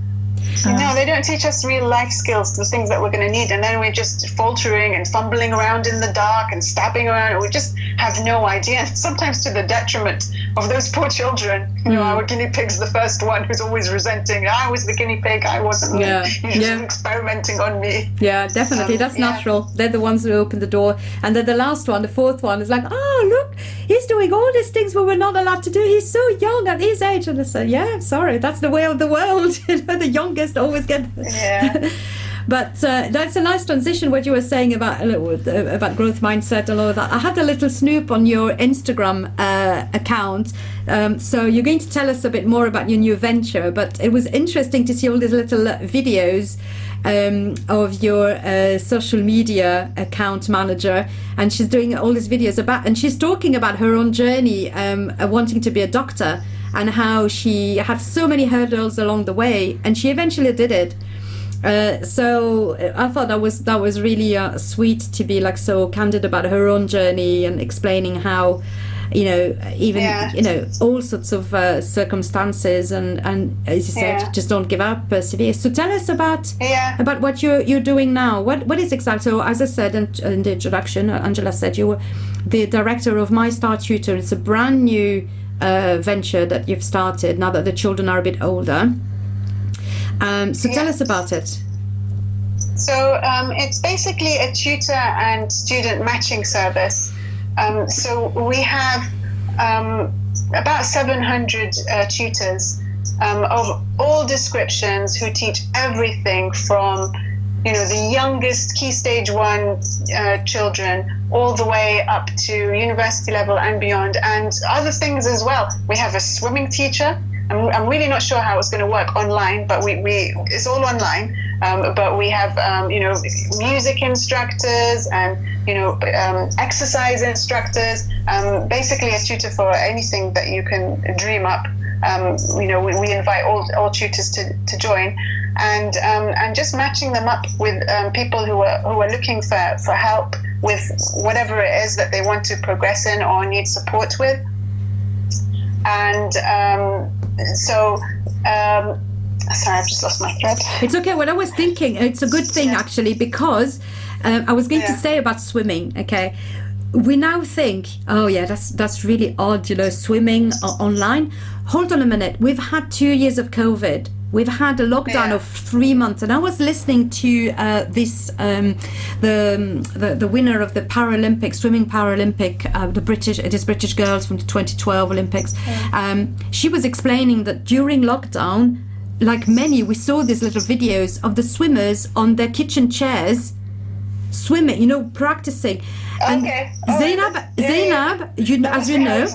No, they don't teach us real life skills, the things that we're going to need. And then we're just faltering and fumbling around in the dark and stabbing around. And we just have no idea, sometimes to the detriment of those poor children. Our guinea pig's the first one who's always resenting. I was the guinea pig, I wasn't. You're just experimenting on me. Yeah, definitely. That's natural. They're the ones who open the door. And then the last one, the fourth one, is like, oh, look, he's doing all these things we were not allowed to do. He's so young at his age. And I said, yeah, sorry, that's the way of the world. The youngest always get. Yeah. But that's a nice transition. What you were saying about growth mindset and all of that. I had a little snoop on your Instagram account. So you're going to tell us a bit more about your new venture. But it was interesting to see all these little videos of your social media account manager, and she's doing all these videos and she's talking about her own journey, wanting to be a doctor, and how she had so many hurdles along the way, and she eventually did it. So I thought that was really sweet to be like so candid about her own journey and explaining how, all sorts of circumstances and as you said, just don't give up, persevere. So tell us about what you're doing now. What is exactly? So as I said in the introduction, Angela said you were the director of MyStarTutor. It's a brand new venture that you've started now that the children are a bit older. Tell us about it. So it's basically a tutor and student matching service. So we have about 700 tutors of all descriptions who teach everything from, the youngest Key Stage 1 children all the way up to university level and beyond, and other things as well. We have a swimming teacher. I'm really not sure how it's going to work online, but it's all online. But we have, music instructors and, exercise instructors, basically a tutor for anything that you can dream up. We invite all tutors to join, and just matching them up with people who are looking for help with whatever it is that they want to progress in or need support with. And sorry, I've just lost my thread. It's okay. What I was thinking, it's a good thing actually, because I was going to say about swimming. Okay, we now think, oh yeah, that's really odd, swimming online. Hold on a minute. We've had 2 years of COVID. We've had a lockdown of 3 months, and I was listening to this the winner of the Paralympic swimming Paralympic, the British girls from the 2012 Olympics. She was explaining that during lockdown, like many, we saw these little videos of the swimmers on their kitchen chairs swimming, practicing. And Zaneb, as you know,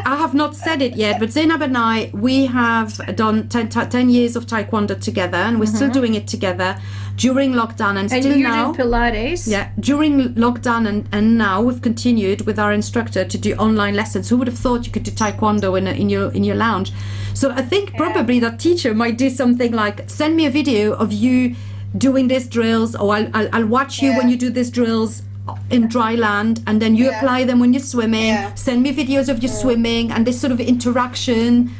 I have not said it yet, but Zaneb and I, we have done 10 years of Taekwondo together, and we're still doing it together during lockdown, and still you're now. doing Pilates. Yeah, during lockdown, and now we've continued with our instructor to do online lessons. Who would have thought you could do Taekwondo in your lounge? So I think probably that teacher might do something like send me a video of you doing these drills, or I'll watch you when you do these drills in dry land, and then you apply them when you're swimming. Send me videos of you swimming, and this sort of interaction.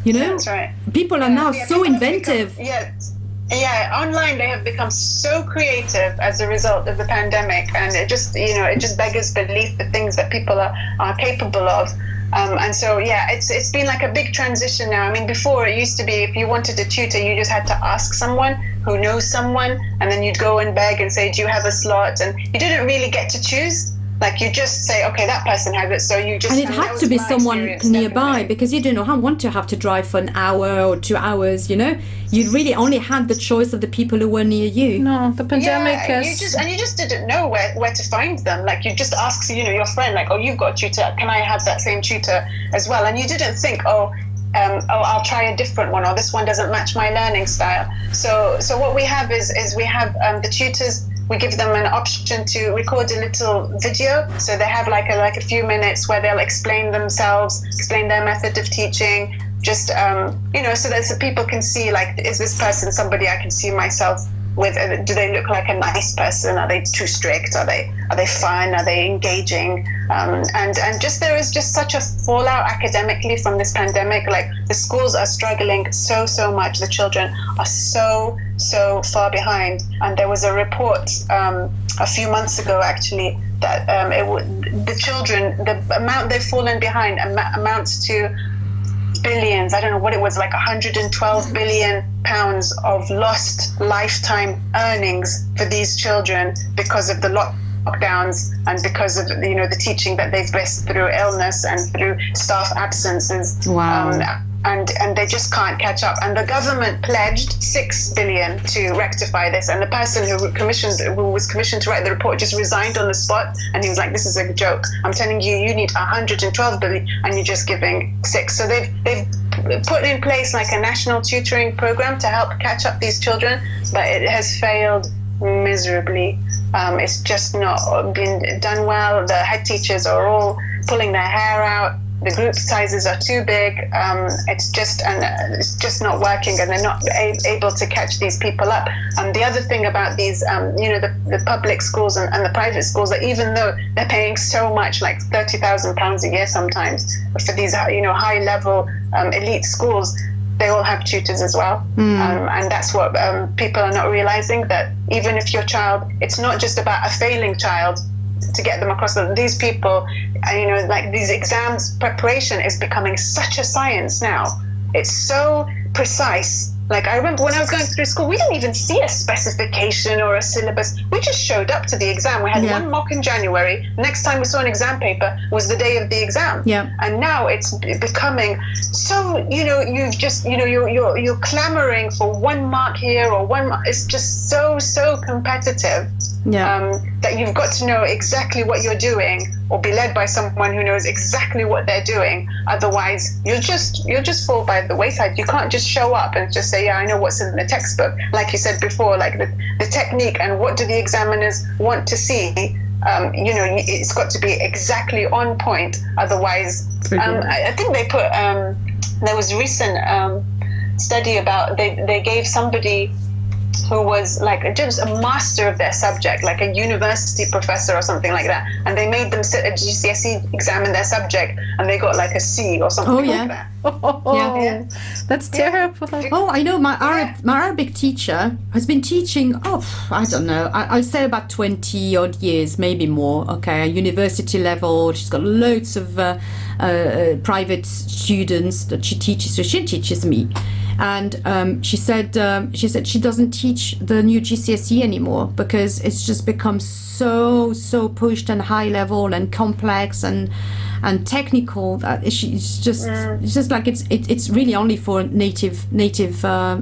That's right. People are now so inventive. Online they have become so creative as a result of the pandemic, and it just beggars belief the things that people are capable of. And so it's been like a big transition now. I mean, before it used to be if you wanted a tutor, you just had to ask someone who knows someone, and then you'd go and beg and say, do you have a slot? And you didn't really get to choose. Like, you just say, okay, that person has it, so you just... And it had to be someone nearby, because you didn't want to have to drive for an hour or 2 hours, You really only had the choice of the people who were near you. No, the pandemic you just didn't know where to find them. Like, you just ask, your friend, like, oh, you've got a tutor, can I have that same tutor as well? And you didn't think, oh, I'll try a different one, or this one doesn't match my learning style. So what we have is we have the tutors. We give them an option to record a little video, so they have like a few minutes where they'll explain themselves, explain their method of teaching, just so that people can see, like, is this person somebody I can see myself with? Do they look like a nice person? Are they too strict? Are they fun? Are they engaging? And just there is just such a fallout academically from this pandemic. Like, the schools are struggling so much. The children are so far behind. And there was a report a few months ago, actually, that the children, the amount they've fallen behind amounts to billions. I don't know what it was, like 112 billion pounds of lost lifetime earnings for these children because of the lockdowns and because of the teaching that they've missed through illness and through staff absences. Wow. And they just can't catch up. And the government pledged 6 billion to rectify this. And the person who was commissioned to write the report just resigned on the spot. And he was like, "This is a joke. I'm telling you, you need 112 billion, and you're just giving 6." So they've put in place like a national tutoring program to help catch up these children, but it has failed miserably. It's just not been done well. The head teachers are all pulling their hair out. The group sizes are too big. It's just not working, and they're not able to catch these people up. And the other thing about these, the public schools and the private schools, that even though they're paying so much, like £30,000 a year sometimes for these, high level elite schools, they all have tutors as well. And that's what people are not realizing, that even if your child, it's not just about a failing child to get them across. These people, like these exams preparation is becoming such a science now. It's so precise. Like, I remember when I was going through school, we didn't even see a specification or a syllabus. We just showed up to the exam. We had one mock in January. Next time we saw an exam paper was the day of the exam. Yeah. And now it's becoming so, you're clamoring for 1 mark here or 1 mark. It's just so competitive. That you've got to know exactly what you're doing, or be led by someone who knows exactly what they're doing. Otherwise, you'll just fall by the wayside. You can't just show up and just say, "Yeah, I know what's in the textbook." Like you said before, like the technique and what do the examiners want to see. It's got to be exactly on point. Otherwise, I think they put there was a recent study about they gave somebody who was like just a master of their subject, like a university professor or something like that, and they made them sit a GCSE exam in their subject, and they got like a C or something like that. Yeah. That's terrible. Oh, I know. My Arabic teacher has been teaching, I don't know, I'll say about 20 odd years, maybe more. Okay, at university level. She's got loads of private students that she teaches. So she teaches me. And she said she doesn't teach the new GCSE anymore because it's just become so pushed and high level and complex and technical that it's just like it's really only for native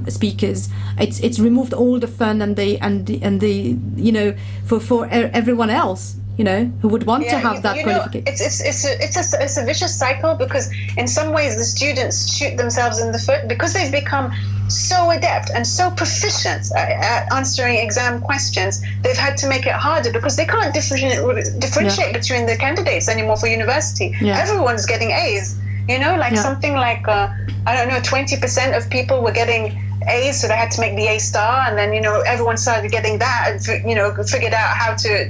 speakers. It's removed all the fun and the for everyone else, who would want to have that qualification. It's a vicious cycle, because in some ways the students shoot themselves in the foot because they've become so adept and so proficient at answering exam questions. They've had to make it harder because they can't differentiate between the candidates anymore for university. Everyone's getting A's. Something like 20% of people were getting A's, so they had to make the A star, and then everyone started getting that and figured out how to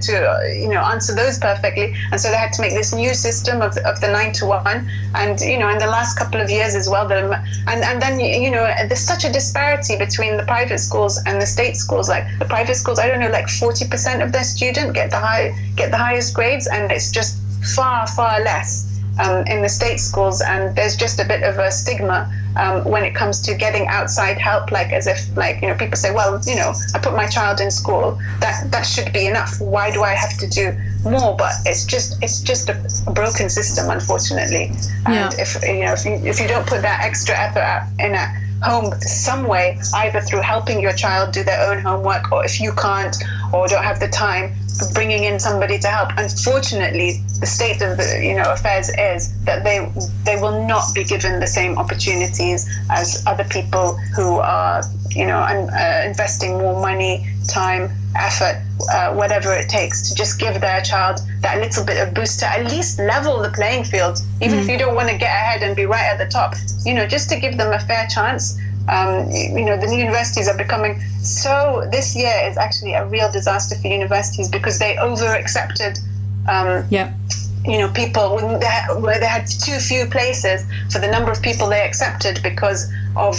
answer those perfectly, and so they had to make this new system of the 9 to 1, and in the last couple of years as well, and then there's such a disparity between the private schools and the state schools. Like the private schools, I don't know, like 40% of their students get the highest grades, and it's just far less in the state schools, and there's just a bit of a stigma when it comes to getting outside help, like as if people say, well, I put my child in school, that should be enough. Why do I have to do more? But it's just a broken system, unfortunately. And if you don't put that extra effort in at home some way, either through helping your child do their own homework, or if you can't or don't have the time, bringing in somebody to help. Unfortunately, the state of the affairs is that they will not be given the same opportunities as other people who are investing more money, time, effort, whatever it takes to just give their child that little bit of boost to at least level the playing field, even if you don't want to get ahead and be right at the top, just to give them a fair chance. The universities are becoming this year is actually a real disaster for universities because they over-accepted people where they had too few places for the number of people they accepted because of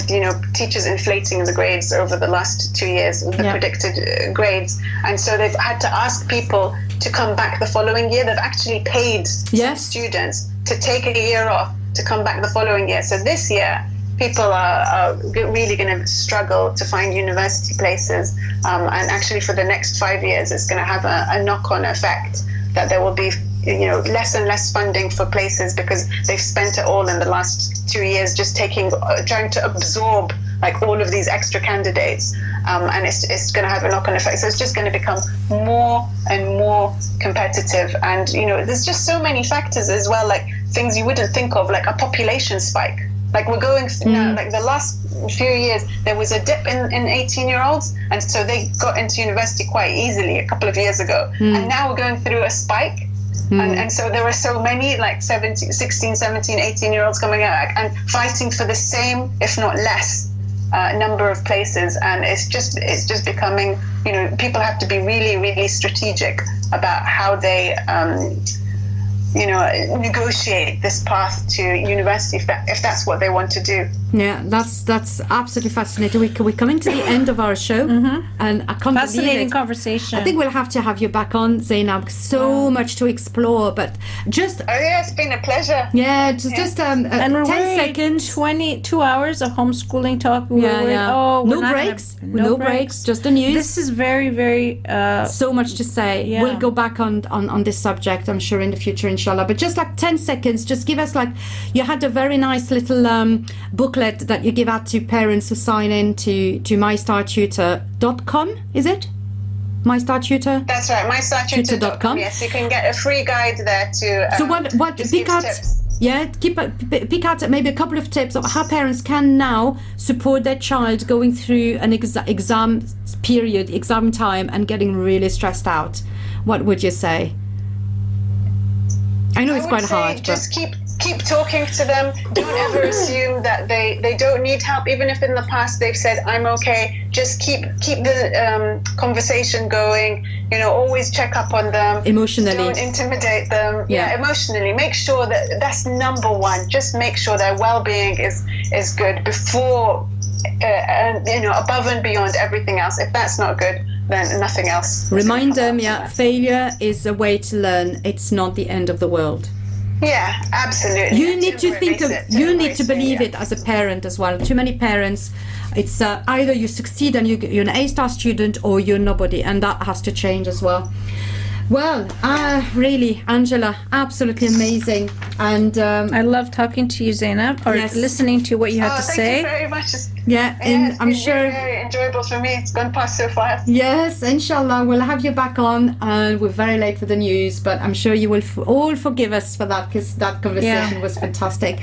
teachers inflating the grades over the last 2 years with the predicted grades, and so they've had to ask people to come back the following year. They've actually paid some students to take a year off to come back the following year. So this year people are really going to struggle to find university places, and actually for the next 5 years it's going to have a knock-on effect that there will be less and less funding for places because they've spent it all in the last 2 years just trying to absorb like all of these extra candidates, and it's going to have a knock-on effect. So it's just going to become more and more competitive, and there's just so many factors as well, like things you wouldn't think of, like a population spike. Like we're going now, like the last few years, there was a dip in 18-year-olds, and so they got into university quite easily a couple of years ago. And now we're going through a spike. And so there are so many like 16, 17, 18-year-olds coming out and fighting for the same, if not less, number of places. And it's just becoming, people have to be really, really strategic about how they negotiate this path to university if that's what they want to do. Yeah, that's absolutely fascinating. We're coming to the end of our show, and I can't fascinating believe it. Conversation. I think we'll have to have you back on, Zainab. So much to explore, but just it's been a pleasure. Yeah, just and we're 10 seconds. 22 hours of homeschooling talk. No breaks, just the news. This is very, very so much to say. Yeah. We'll go back on this subject, I'm sure, in the future, inshallah. But just like 10 seconds, just give us you had a very nice little booklet that you give out to parents who sign in to MyStarTutor.com, is it? MyStarTutor? That's right, MyStarTutor.com. Yes, you can get a free guide there to so what pick out tips. Pick out maybe a couple of tips of how parents can now support their child going through an exam period, exam time, and getting really stressed out. What would you say? I know it's quite hard. Just keep talking to them. Don't ever assume that they don't need help, even if in the past they've said I'm okay. Just keep the conversation going. Always check up on them emotionally. Don't intimidate them. Emotionally, make sure that's number one. Just make sure their well-being is good before above and beyond everything else. If that's not good, then nothing else. Remind them, failure is a way to learn. It's not the end of the world. Yeah, absolutely. You need to think of, you need to believe it as a parent as well. Too many parents, it's either you succeed and you're an A-star student, or you're nobody, and that has to change as well. Well, really, Angela, absolutely amazing. And I love talking to you, Zainab, or listening to what you have to say. Thank you very much. I'm sure very, very enjoyable for me. It's gone past so fast. Yes, inshallah, we'll have you back on, and we're very late for the news, but I'm sure you will all forgive us for that, because that conversation was fantastic.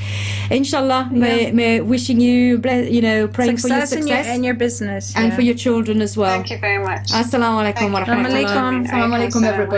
Inshallah, may wishing you, praying for your success and your business, and for your children as well. Thank you very much. Assalamu alaikum wa rahmatullah. Assalamu alaikum, everybody.